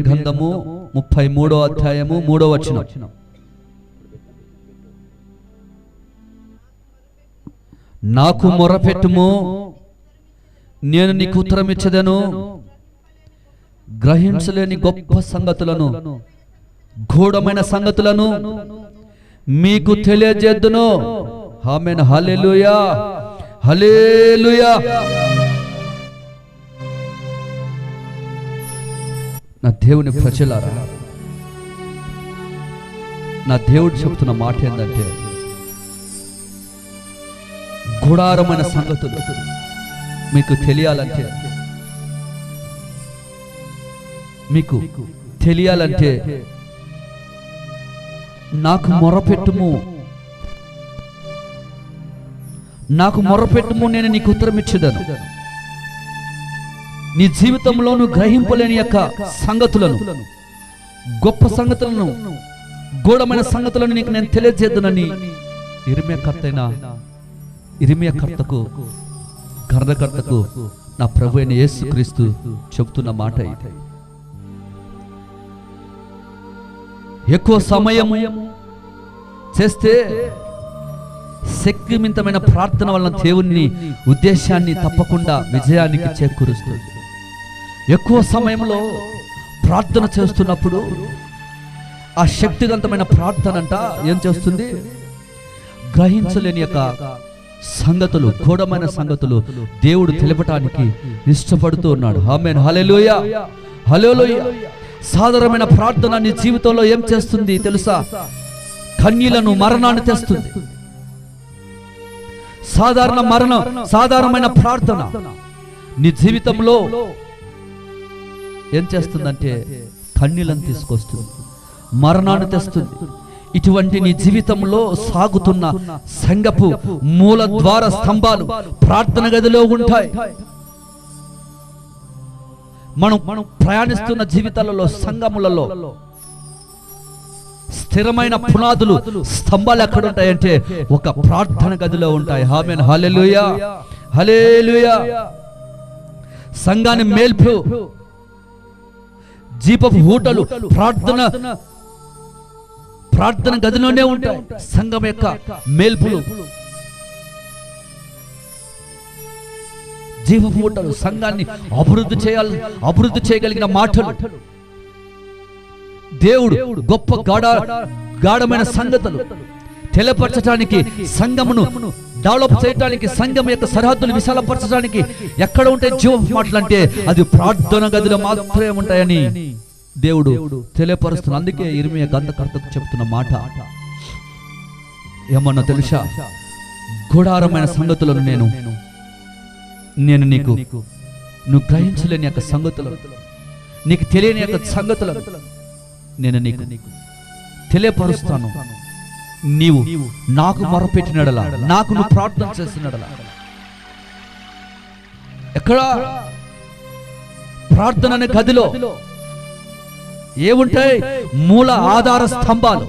గ్రంథము 33వ అధ్యాయము 3వ వచనం. నాకు మొరపెట్టుము, నేను నీకు ఉత్తరం ఇచ్చేదను, గ్రహించలేని గొప్ప సంగతులను, గూఢమైన సంగతులను మీకు తెలియజేద్దును. ఆమేన్. హల్లెలూయా, హల్లెలూయా. నా దేవుని ప్రజలారా, నా దేవుడు చెప్తున్న మాట ఏంటంటే, గుడారమైన సంగతులు మీకు తెలియాలంటే, నాకు మొరపెట్టుము, నేను నీకు ఉత్తరం ఇచ్చేదను. నీ జీవితంలో నువ్వు గ్రహింపలేని యొక్క సంగతులను, గొప్ప సంగతులను, గూఢమైన సంగతులను నీకు నేను తెలియజేద్దునని ఇర్మియా కర్తకు, గ్రంథకర్తకు నా ప్రభు అయిన యేసుక్రీస్తు చెబుతున్న మాట ఇది. ఎక్కువ సమయం చేస్తే శక్తివంతమైన ప్రార్థన వలన దేవుని ఉద్దేశాన్ని తప్పకుండా విజయానికి చేకూరుస్తుంది. ఎక్కువ సమయంలో ప్రార్థన చేస్తున్నప్పుడు ఆ శక్తివంతమైన ప్రార్థన అంట ఏం చేస్తుంది? గ్రహించలేని యొక్క సంగతులు, గూఢమైన సంగతులు దేవుడు తెలపటానికి ఇష్టపడుతూ ఉన్నాడు. ఆమేన్. హల్లెలూయా, హల్లెలూయా. సాధారణమైన ప్రార్థన నీ జీవితంలో ఏం చేస్తుంది తెలుసా? కన్నీళ్లను, మరణాన్ని తెస్తుంది. సాధారణమైన ప్రార్థన నీ జీవితంలో ఏం చేస్తుందంటే కన్నీళ్లను తీసుకొస్తుంది, మరణాన్ని తెస్తుంది. ఇటువంటి నీ జీవితంలో సాగుతున్న సంఘపు మూల ద్వార స్తంభాలు ప్రార్థన గదిలో ఉంటాయి. మనం ప్రయాణిస్తున్న జీవితాలలో, సంఘములలో స్థిరమైన పునాదులు, స్తంభాలు ఎక్కడ ఉంటాయంటే ఒక ప్రార్థన గదిలో ఉంటాయి. ఆమేన్. హల్లెలూయా, హల్లెలూయా. సంఘాన్ని మేల్పు, జీపపు హూటలు ప్రార్థన గదిలోనే ఉంటాయి. సంఘం యొక్క మేల్పులు, జీవపు హూటలు, సంఘాన్ని అభివృద్ధి చేయగలిగిన మాటలు, దేవుడు గొప్ప గాఢమైన సంగతులు తెలియపరచడానికి, సంఘమును డెవలప్ చేయడానికి, సంఘం యొక్క సరిహద్దులు విశాలపరచడానికి ఎక్కడ ఉంటాయి జీవపు మాటలు అంటే అది ప్రార్థన గదిలో మాత్రమే ఉంటాయని దేవుడు తెలియపరుస్తున్న. అందుకే ఇర్మియా గ్రంథకర్తకు చెప్తున్న మాట ఏమన్నా తెలుసా? గుడారమైన సంగతులను నేను నీకు, నువ్వు గ్రహించలేని యొక్క సంగతులను, నీకు తెలియని యొక్క సంగతులను నేను నీకు తెలియపరుస్తాను. నీవు నాకు మొరపెట్టినడలా, నాకు నువ్వు ప్రార్థన చేస్తున్నడలా. ఎక్కడ? ప్రార్థన అనే గదిలో ఏముంటాయి? మూల ఆధార స్తంభాలు,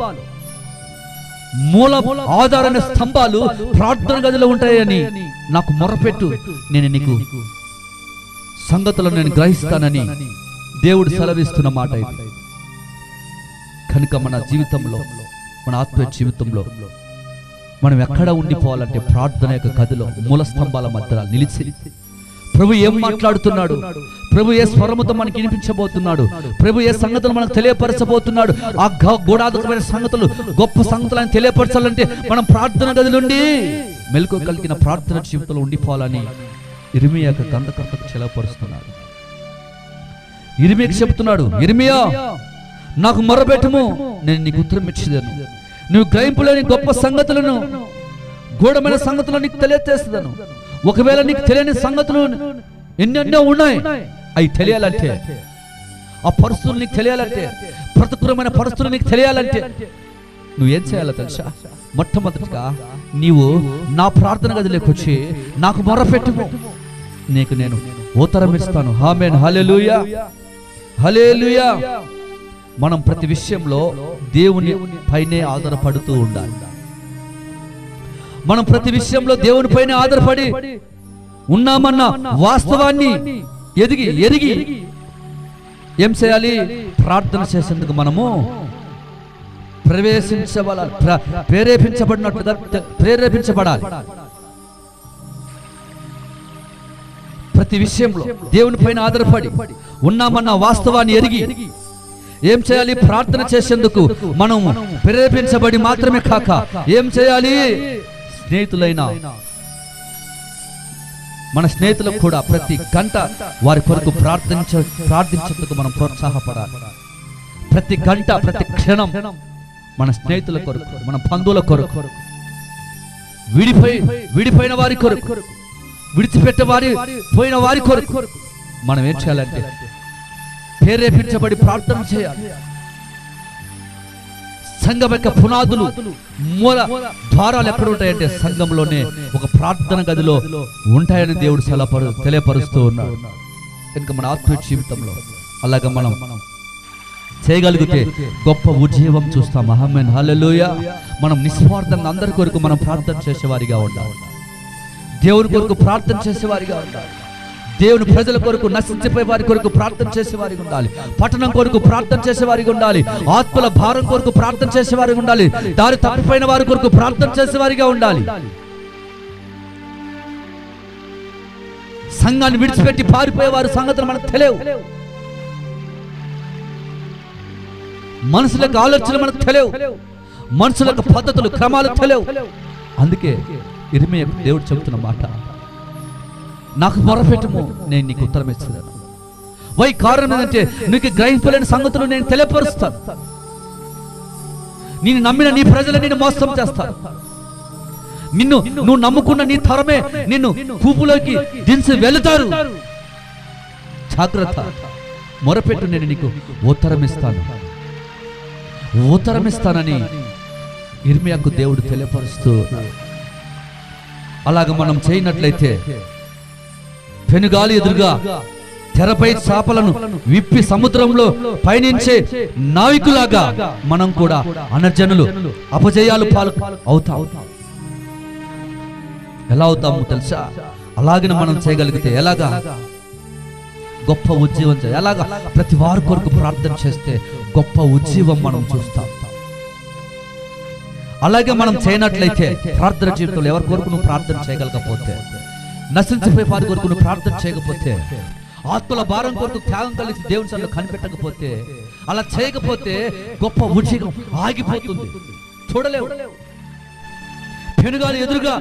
మూల ఆధార స్తంభాలు ప్రార్థన గదిలో ఉంటాయని నాకు మొరపెట్టు, నేను నీకు సంగతులను నేను గ్రహిస్తానని దేవుడు సెలవిస్తున్న మాట ఇది. కనుక మన జీవితంలో, మన ఆత్మీయ జీవితంలో మనం ఎక్కడ ఉండిపోవాలంటే ప్రార్థన యొక్క గదిలో, మూల స్తంభాల మధ్యలో నిలిచి ప్రభు ఏం మాట్లాడుతున్నాడు, ప్రభు ఏ స్వరముతో మనకి వినిపించబోతున్నాడు, ప్రభు ఏ సంగతులు మనకు తెలియపరచబోతున్నాడు, ఆ గూఢాత్మకమైన సంగతులు, గొప్ప సంగతులను తెలియపరచాలంటే మనం ప్రార్థన గది నుండి మెలకు కలిగిన ప్రార్థన జీవితంలో ఉండిపోవాలని ఇర్మియా యొక్క గ్రంథకర్తకు తెలియపరుస్తున్నాడు. ఇర్మియాకి చెప్తున్నాడు, ఇర్మియా నాకు మొరపెట్టుము, నేను నీకు ఉత్తరం ఇచ్చేదను. నువ్వు గ్రహింపులేని గొప్ప సంగతులను, గూఢమైన సంగతులను నీకు తెలియజేస్తాను. ఒకవేళ నీకు తెలియని సంగతులు ఎన్నెన్నో ఉన్నాయి, అవి తెలియాలంటే, ఆ పరిస్థితులు నీకు తెలియాలంటే, ప్రతికూలమైన పరిస్థితులు నీకు తెలియాలంటే నువ్వేం చేయాలో తెలుసా? మొట్టమొదటిగా నీవు నా ప్రార్థన గదిలోకి వచ్చి నాకు మొరపెట్టుము, నీకు నేను ఉత్తరం ఇస్తాను. ఆమేన్. హల్లెలూయా, హల్లెలూయా. మనం ప్రతి విషయంలో దేవుని పైనే ఆధారపడుతూ ఉండాలి. మనం ప్రతి విషయంలో దేవుని పైన ఆధారపడి ఉన్నామన్న వాస్తవాన్ని ఎరిగి ఏం చేయాలి? ప్రార్థన చేసేందుకు మనము ప్రేరేపించబడినట్లుగా ప్రేరేపించబడాలి. ప్రతి విషయంలో దేవుని పైన ఆధారపడి ఉన్నామన్న వాస్తవాన్ని ఎరిగి ఏం చేయాలి? ప్రార్థన చేసేందుకు మనం ప్రేరేపించబడి మాత్రమే కాక ఏం చేయాలి? స్నేహితులైన మన స్నేహితులకు కూడా ప్రతి గంట వారి కొరకు ప్రార్థించేందుకు మనం ప్రోత్సాహపడాలి. ప్రతి గంట ప్రతి క్షణం మన స్నేహితుల కొరకు, మన బంధువుల కొరకు, విడిపోయిన వారి కొరకు, పోయిన వారి కొరకు మనం ఏం చేయాలంటే ప్రేరేపించబడి ప్రార్థన చేయాలి. సంఘం యొక్క పునాదులు, మూల ద్వారాలు ఎక్కడ ఉంటాయంటే సంఘంలోనే ఒక ప్రార్థన గదిలో ఉంటాయని దేవుడు తెలియపరుస్తూ ఉన్నాడు. కనుక మన ఆత్మీయ జీవితంలో అలాగా మనం చేయగలిగితే గొప్ప ఉజ్జీవం చూస్తాం. ఆమేన్, హల్లెలూయా. మనం నిస్వార్థంగా అందరి కొరకు మనం ప్రార్థన చేసేవారిగా ఉండాలి. దేవుని కొరకు ప్రార్థన చేసేవారిగా ఉండాలి. దేవుని ప్రజల కొరకు, నశించిపోయే వారి కొరకు ప్రార్థన చేసేవారిగా ఉండాలి. పట్టణం కొరకు ప్రార్థన చేసేవారిగా ఉండాలి. ఆత్మల భారం కొరకు ప్రార్థన చేసేవారిగా ఉండాలి. దారి తప్పిపోయిన వారి కొరకు ప్రార్థన చేసేవారిగా ఉండాలి. సంఘాన్ని విడిచిపెట్టి పారిపోయే వారి సంగతులు మనకు తెలియవు. మనుషులకు ఆలోచనలు మనకు తెలియవు. మనుషులకు పద్ధతులు, క్రమాలు తెలియవు. అందుకే ఇర్మియా దేవుడు చెబుతున్న మాట, నాకు మొరపెట్టుము, నేను నీకు ఉత్తరం ఇస్తున్నాను. కారణం ఏంటంటే నీకు గ్రహింపలేని సంగతులు నేను తెలియపరుస్తాను. నేను నమ్మిన నీ ప్రజలు నేను మోసం చేస్తాను. నువ్వు నమ్ముకున్న నీ తరమే నిన్ను కూపులోకి దించి వెళుతారు. జాగ్రత్త, మొరపెట్టు, నేను నీకు ఉత్తరమిస్తానని ఇర్మియాకు దేవుడు తెలియపరుస్తూ. అలాగ మనం చేయనట్లయితే పెనుగాలి ఎదురుగా తెరపై చాపలను విప్పి సముద్రంలో పయనించే నావికులాగా మనం కూడా అనర్జనులు, అపజయాలు పాలు అవుతాం. ఎలా అవుతాము తెలుసా? అలాగనే మనం చేయగలిగితే ఎలాగా? గొప్ప ఉజ్జీవం ఎలాగా? ప్రతి వారి కొరకు ప్రార్థన చేస్తే గొప్ప ఉజ్జీవం మనం చూస్తాం. అలాగే మనం చేయనట్లయితే ప్రార్థన జీవితంలో ఎవరి కొరకు నువ్వు ప్రార్థన చేయగలకపోతే, నశించిపోయే వారి కొరకు నువ్వు ప్రార్థన చేయకపోతే, ఆత్మల భారం కొరకు త్యాగం కలిసి దేవుని సన్నిధిలో కనిపెట్టకపోతే, అలా చేయకపోతే గొప్ప ఉజ్జీవం ఆగిపోతుంది. చూడలేవు. పెనుగాలి ఎదురుగా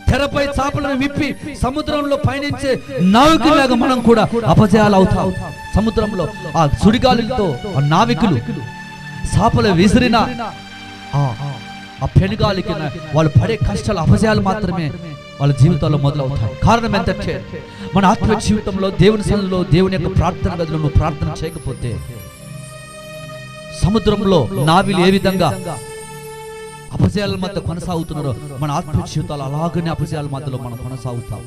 తెరపై చాపలను విప్పి సముద్రంలో పయనించే నావికులాగా మనం కూడా అపజయాలు అవుతాం. సముద్రంలో ఆ సుడిగాలితో ఆ నావికులు చాపలు విసిరిన ఆ పెనుగాలికి వాళ్ళు పడే కష్టాలు, అపజయాలు మాత్రమే వాళ్ళ జీవితాల్లో మొదలవుతాయి. కారణం ఏంటంటే మన ఆత్మ జీవితంలో దేవుని సన్నిధిలో, దేవుని యొక్క ప్రార్థన గదిలో నువ్వు ప్రార్థన చేయకపోతే, సముద్రంలో నావిలు ఏ విధంగా అపజయాల మధ్య కొనసాగుతున్నారో మన ఆత్మ జీవితాలు అలాగనే అపజయాల మధ్యలో మనం కొనసాగుతాం.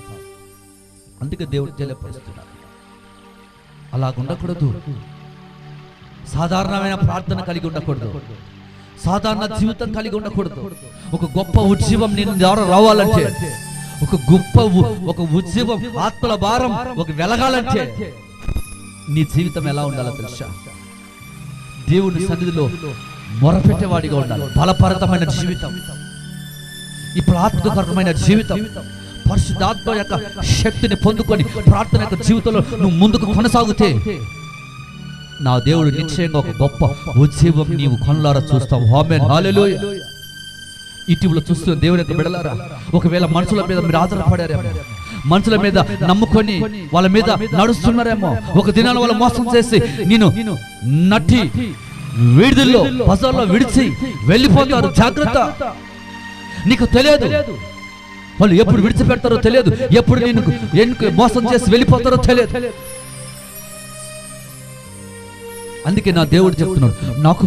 అందుకే దేవుడు తెలియపరుస్తున్నాడు, అలాగ ఉండకూడదు. సాధారణమైన ప్రార్థన కలిగి ఉండకూడదు. సాధారణ జీవితం కలిగి ఉండకూడదు. ఒక గొప్ప ఉజ్జీవం నేను ద్వారా రావాలంటే, ఒక ఉజ్జీవం, ఆత్మల భారం ఒక వెలగాలంటే నీ జీవితం ఎలా ఉండాలో తెలుసా? దేవుని సన్నిధిలో మొరపెట్టేవాడిగా ఉండాలి. బలపరతమైన జీవితం, ఇప్పుడు ఆత్మకరమైన జీవితం, పరిశుద్ధాత్మ యొక్క శక్తిని పొందుకొని ప్రార్థన యొక్క జీవితంలో నువ్వు ముందుకు కొనసాగితే నా దేవుడు నిశ్చయంగా ఒక గొప్ప ఉజ్జీవం నీవు కనులారా చూస్తావు. ఆమేన్, హల్లెలూయా. ఇటీవల చూస్తున్న దేవుని యొక్క బిడ్డలారా, ఒకవేళ మనుషుల మీద మీరు ఆధారపడారేమో, మనుషుల మీద నమ్ముకొని వాళ్ళ మీద నడుస్తున్నారేమో, ఒక దినాన వాళ్ళు మోసం చేసి నేను నట్టి వీడిలో బజార్లో విడిచి వెళ్ళిపోతారు. జాగ్రత్త, నీకు తెలియదు వాళ్ళు ఎప్పుడు విడిచిపెడతారో తెలియదు, ఎప్పుడు నేను మోసం చేసి వెళ్ళిపోతారో తెలియదు. అందుకే నా దేవుడు చెప్తున్నాడు, నాకు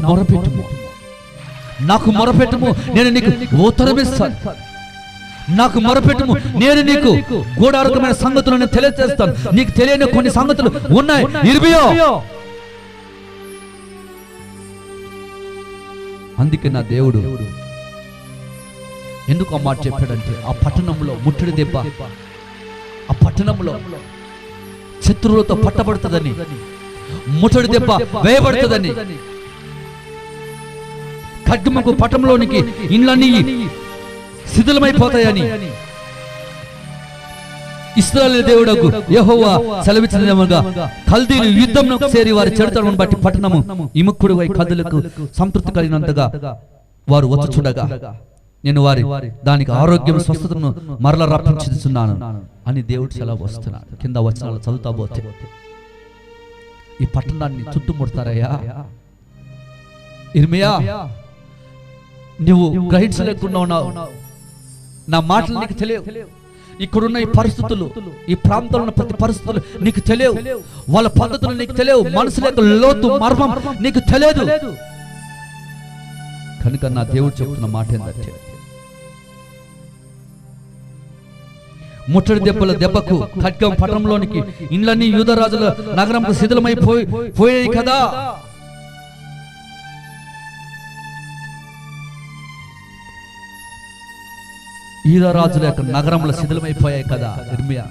మొరపెట్టుము, నేను నీకు ఉత్తరమిస్తాను. నాకు మొరపెట్టుము, నేను నీకు గూఢార్గమైన సంగతులను తెలియజేస్తాను. నీకు తెలియని కొన్ని సంగతులు ఉన్నాయి. ఇర్మియా, అందుకే నా దేవుడు ఎందుకు ఆ మాట చెప్పాడంటే, ఆ పట్టణంలో ముట్టడి దెబ్బ, ఆ పట్టణంలో శత్రువులతో పట్టబడుతుందని ముట్టడి దెబ్బ వేయబడుతుందని, ఖడ్గముకు పట్టణంలోనికి ఇండ్లన్నీ శిథిలమైపోతాయని ఇశ్రాయేలు దేవుడకు యెహోవా సెలవిచ్చినదేమనగా, కల్దీలు యుద్ధంలో చేరి వారి చెడుతనమును బట్టి పట్టణము విముఖుడు వై కల్దీలకు సంతృప్తి కలిగినంతగా వారు వచ్చుచుండగా నేను దానికి ఆరోగ్యం స్వస్థతను మరల రప్పించుచున్నాను అని దేవుడు సెలవు వస్తున్నాడు. కింద వచనాలు చదువుతా పోతే, ఈ పట్టణాన్ని చుట్టుముడతారయ్యా ఇర్మియా, నువ్వు గ్రహించలేకుండా ఉన్నావు, నా మాటలు నీకు తెలియవు, ఇక్కడున్న ఈ పరిస్థితులు, ఈ ప్రాంతంలో ఉన్న ప్రతి పరిస్థితులు నీకు తెలియవు, వాళ్ళ పద్ధతులు నీకు తెలియవు, మనసుల యొక్క లోతు మర్మం నీకు తెలియదు. కనుక నా దేవుడు చెబుతున్న మాట ఏంటంటే, ముట్టడి దెబ్బకు ఖడ్గం పట్టణంలోనికి ఇండ్లన్నీ యూదరాజుల నగరంకు శిథిలమైపోయాయి కదా. యూదరాజుల యొక్క నగరంలో శిథిలమైపోయాయి కదా ఇర్మియా.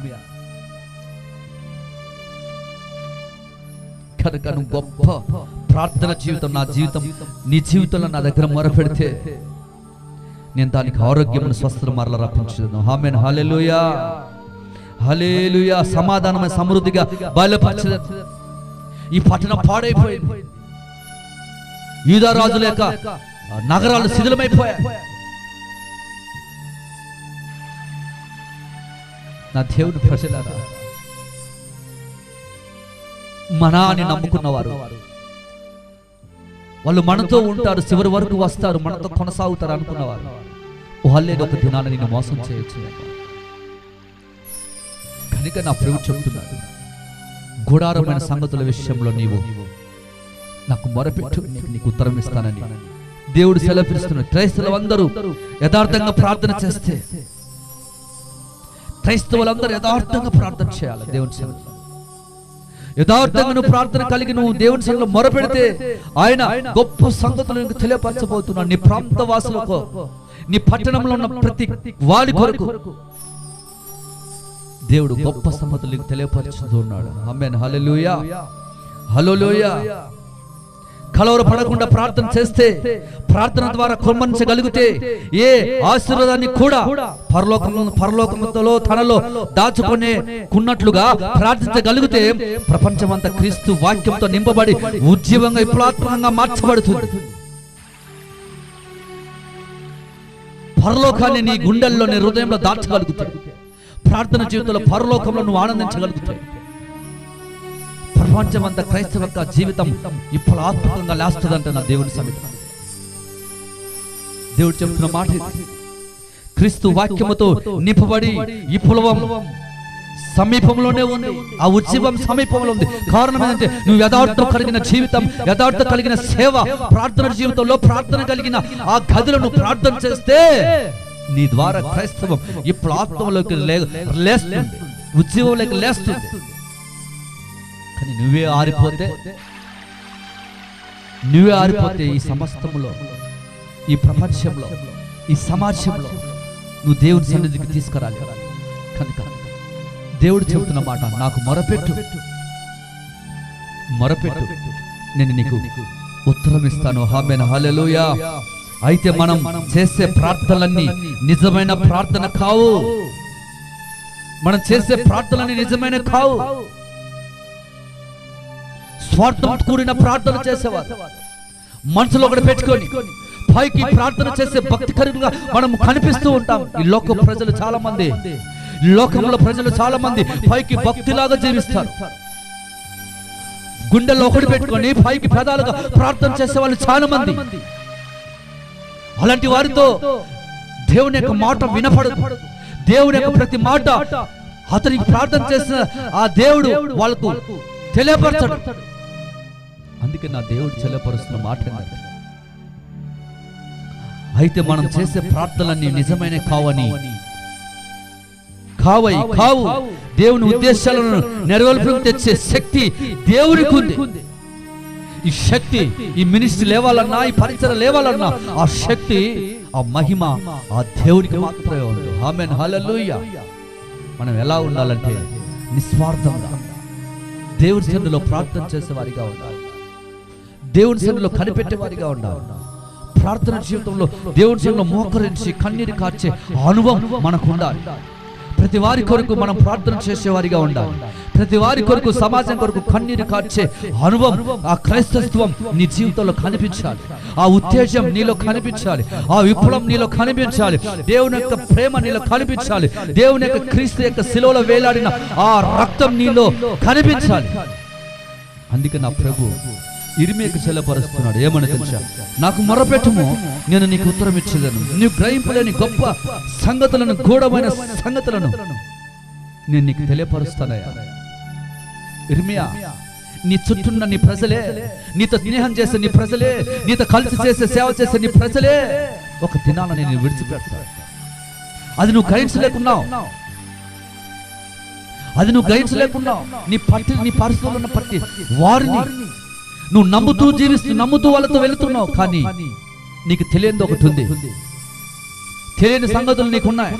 కనుక నువ్వు గొప్ప ప్రార్థన జీవితం, నా జీవితం, నీ జీవితంలో నా దగ్గర మొరపెడితే నేను దానికి ఆరోగ్యం స్వస్థత మరల రప్పించును. ఆమేన్, హల్లెలూయా, హల్లెలూయా. సమాధానమైన సమృద్ధిగా బయలుపరచు. ఈ పట్టణం పాడైపోయింది, యూదా రాజుల యొక్క నగరాలు శిథిలమైపోయాయి. నా దేవుని ప్రజలారా, మనాన్ని నమ్ముకున్నవారు వాళ్ళు మనతో ఉంటారు, చివరి వరకు వస్తారు, మనతో కొనసాగుతారు అనుకున్నవారు వాళ్ళే ఒక దినాన్ని నిన్ను మోసం చేయొచ్చు. కనుక నా ప్రభు చెప్తున్నాడు, గుడారమైన సంగతుల విషయంలో నీవు నాకు మొరపెట్టు, నీకు ఉత్తరం ఇస్తానని దేవుడు సెలవిస్తున్నాడు. క్రైస్తవులందరూ యథార్థంగా ప్రార్థన చేస్తే, క్రైస్తవులందరూ యథార్థంగా ప్రార్థన చేయాలి. దేవుని సన్నిధిలో యథార్థంగా నువ్వు ప్రార్థన కలిగి నువ్వు దేవుని సన్నిధిలో మొరపెడితే ఆయన గొప్ప సంగతులను తెలియపరచబోతున్నాడు. నీ ప్రాంత వాసులకు, నీ పట్టణంలో ఉన్న ప్రతి వాడి కొరకు దేవుడు గొప్ప సంగతులను తెలియపరుచుతున్నాడు. ఆమేన్, హల్లెలూయా, హల్లెలూయా. కలవరపడకుండా ప్రార్థన చేస్తే, ప్రార్థన ద్వారా కొమ్మరించగలిగితే ఏ ఆశీర్వాదాన్ని కూడా పరలోకములో తనలో దాచుకున్నట్లుగా ప్రార్థించగలిగితే ప్రపంచమంతా క్రీస్తు వాక్యంతో నింపబడి ఉజ్జీవంగా విప్లవాత్మకంగా మార్చబడుతుంది. పరలోకాన్ని నీ గుండెల్లో, నీ హృదయంలో దాచగలుగుతాయి. ప్రార్థన జీవితంలో పరలోకంలో నువ్వు ఆనందించగలుగుతాయి. ప్రపంచమంతా క్రైస్తవ జీవితం ఇప్పుడు ఆత్మకంగా లేస్తుందంట నా దేవుని సన్నిధిలో. దేవుడు చెప్తున్న మాట, క్రీస్తు వాక్యముతో నింపబడి ఈ పులవం సమీపంలోనే ఉంది, ఆ ఉజ్జీవం సమీపంలో ఉంది. కారణం ఏంటంటే నువ్వు యథార్థం కలిగిన జీవితం, యథార్థం కలిగిన సేవ, ప్రార్థన జీవితంలో ప్రార్థన కలిగిన ఆ గదిలో నువ్వు ప్రార్థన చేస్తే నీ ద్వారా క్రైస్తవం ఇప్పుడు ఆత్మలోకి లేస్తుంది, ఉజ్జీవంలోకి లేస్తుంది. కానీ నువ్వే ఆరిపోతే ఈ సమస్తములో, ఈ ప్రపంచంలో, ఈ సమాజంలో నువ్వు దేవుని సన్నిధికి తీసుకురాలి. కనుక దేవుడు చెబుతున్న మాట, నాకు మొరపెట్టు, నేను నీకు ఉత్తరం ఇస్తాను. ఆమేన్, హల్లెలూయా. అయితే మనం చేసే ప్రార్థనలన్నీ నిజమైన ప్రార్థన కావు. మనం చేసే ప్రార్థనలన్నీ నిజమైన కావు. స్వార్థం కూడిన ప్రార్థన చేసేవారు, మనసులో ఒకటి పెట్టుకొని పైకి ప్రార్థన చేసే భక్తికరంగా మనం కనిపిస్తూ ఉంటాం. ఈ లోక ప్రజలు చాలా మంది, లోకంలో ప్రజలు చాలా మంది పైకి భక్తిలాగా జీవిస్తారు. గుండెల్లో ఒకటి పెట్టుకొని పైకి పెదాలుగా ప్రార్థన చేసే వాళ్ళు చాలా మంది. అలాంటి వారితో దేవుని యొక్క మాట వినపడదు. దేవుని యొక్క ప్రతి మాట అతనికి ప్రార్థన చేసిన ఆ దేవుడు వాళ్ళకు తెలియపరచడు. అందుకే నా దేవుడు తెలియపరుస్తున్న మాట, అయితే మనం చేసే ప్రార్థనలన్నీ నిజమైన కావు. దేవుని ఉద్దేశాలను నెరవేర్పుకు తెచ్చే శక్తి దేవునికి ఉంది. ఈ శక్తి, ఈ మినిస్ట్రీ లేవాలన్నా, ఈ పరిచయం లేవాలన్నా ఆ శక్తి, ఆ మహిమ ఆ దేవుడికి మాత్రమే ఉంది. ఆమేన్, హల్లెలూయా. మనం ఎలా ఉండాలంటే నిస్వార్థంగా దేవుని సన్నిధిలో ప్రార్థన చేసేవారిగా ఉండాలి. దేవుని సన్నిధిలో కనిపెట్టేవారిగా ఉండాలి. ప్రార్థన జీవితంలో దేవుని సన్నిధిలో మోకరించి కన్నీరు కార్చే అనుభవం మనకు ఉండాలి. ప్రతి వారి కొరకు మనం ప్రార్థన చేసేవారిగా ఉండాలి. ప్రతి వారి కొరకు, సమాజం కొరకు కన్నీరు కార్చే అనుభవం, ఆ క్రైస్తత్వం నీ జీవితంలో కనిపించాలి. ఆ ఉత్తేజం నీలో కనిపించాలి. ఆ విప్లవం నీలో కనిపించాలి. దేవుని యొక్క ప్రేమ నీలో కనిపించాలి. దేవుని యొక్క క్రీస్తు యొక్క శిలువలో వేలాడిన ఆ రక్తం నీలో కనిపించాలి. అందుకే నా ప్రభు ఇర్మీయాకు చెల్లపరుస్తున్నాడు. ఏమని తెలుసా? నాకు మొరపెట్టుము, నేను నీకు ఉత్తరం ఇచ్చేదను. నీవు గ్రహింపలేని గొప్ప సంగతులను, గూఢమైన సంగతులను నేను నీకు తెలియపరుస్తానయ్యా. ఇర్మీయా, నీ చుట్టూన్న నీ ప్రజలే, నీతో స్నేహం చేసే నీ ప్రజలే, నీతో కలిసి చేసే సేవ చేసే నీ ప్రజలే ఒక దినాన నేను విడిచిపెడతాను. అది నువ్వు గ్రహించలేకున్నావు. అది నువ్వు గ్రహించలేకున్నావు. నీ పరిస్థితుల్లో ఉన్న పట్టి వారిని నువ్వు నమ్ముతూ జీవిస్తూ, నమ్ముతూ వాళ్ళతో వెళుతున్నావు. కానీ నీకు తెలియదు ఒకటి ఉంది. తెలియని సంగతులు నీకున్నాయి.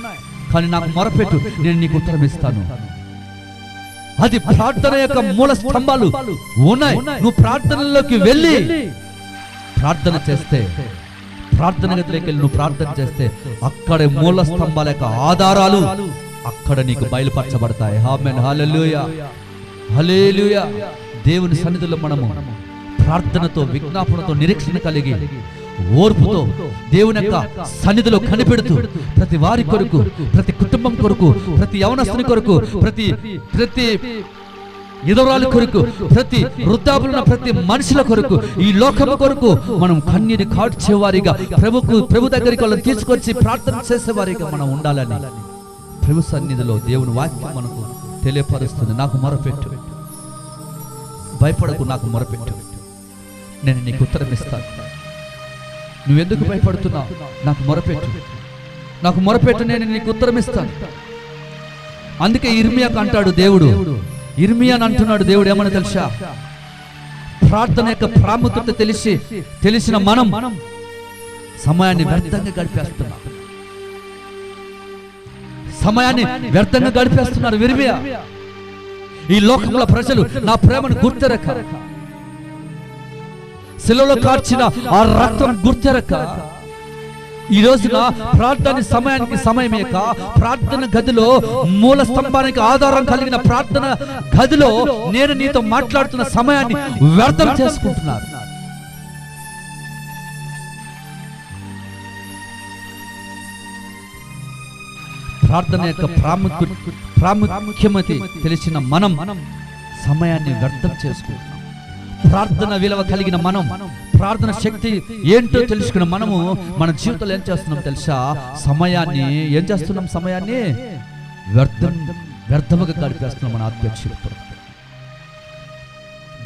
కానీ నాకు మొరపెట్టు, నేను నీకు ఉత్తరం ఇస్తాను. అది ప్రార్థన యొక్క మూల స్తంభాలు ఉన్నాయి. నువ్వు ప్రార్థనలోకి వెళ్ళి ప్రార్థన చేస్తే, ప్రార్థన గదిలోకి వెళ్ళి నువ్వు ప్రార్థన చేస్తే అక్కడే మూల స్తంభాల యొక్క ఆధారాలు అక్కడ నీకు బయలుపరచబడతాయి. ఆమేన్, హల్లెలూయా, హల్లెలూయా. దేవుని సన్నిధిలో మనము ప్రార్థనతో, విజ్ఞాపనతో, నిరీక్షణ కలిగి, ఓర్పుతో దేవుని యొక్క సన్నిధిలో కనిపెడుతూ ప్రతి వారి కొరకు, ప్రతి కుటుంబం కొరకు, ప్రతి యవనస్తుని కొరకు, ప్రతి ఎదురాలి కొరకు, ప్రతి వృద్ధాపులున్న ప్రతి మనుషుల కొరకు, ఈ లోకము కొరకు మనం కన్నీరు కార్చేవారిగా, ప్రభు దగ్గరికి వాళ్ళని తీసుకొచ్చి ప్రార్థన చేసేవారిగా మనం ఉండాలని ప్రభు సన్నిధిలో దేవుని వాక్యం మనకు తెలియపరుస్తుంది. నాకు మొరపెట్టు, భయపడకు, నాకు మొరపెట్టు, నేను నీకు ఉత్తరం ఇస్తాను. నువ్వెందుకు భయపడుతున్నావు? నాకు మొరపెట్టు, నాకు మొరపెట్టు, నేను నీకు ఉత్తరం ఇస్తాను. అందుకే ఇర్మీయాకు అంటాడు దేవుడు, ఇర్మీయాని అంటున్నాడు దేవుడు ఏమని తెలుసా? ప్రార్థన యొక్క ప్రాముఖ్యత తెలిసిన మనం సమయాన్ని వ్యర్థంగా గడిపేస్తున్నాం. సమయాన్ని వ్యర్థంగా గడిపేస్తున్నారు ఇర్మీయా. ఈ లోకంలో ప్రజలు నా ప్రేమను గుర్తెరక, శిలువలో కార్చిన ఆ రక్తం గుర్తెరక, ఈ రోజున ప్రార్థన సమయానికి సమయమేక, ప్రార్థన గదిలో మూల స్తంభానికి ఆధారం కలిగిన ప్రార్థన గదిలో నేను నీతో మాట్లాడుతున్న సమయాన్ని వ్యర్థం చేసుకుంటున్నారు. ప్రార్థన యొక్క ప్రాముఖ్యమతి తెలిసిన మనం సమయాన్ని వ్యర్థం చేసుకుంటున్నాం. ప్రార్థన విలువ కలిగిన మనం, ప్రార్థన శక్తి ఏంటో తెలుసుకున్న మనము మన జీవితంలో ఏం చేస్తున్నాం తెలుసా? సమయాన్ని ఏం చేస్తున్నాం? సమయాన్ని వ్యర్థముగా గడిపేస్తున్నాం. మన ఆత్మీయ జీవితంలో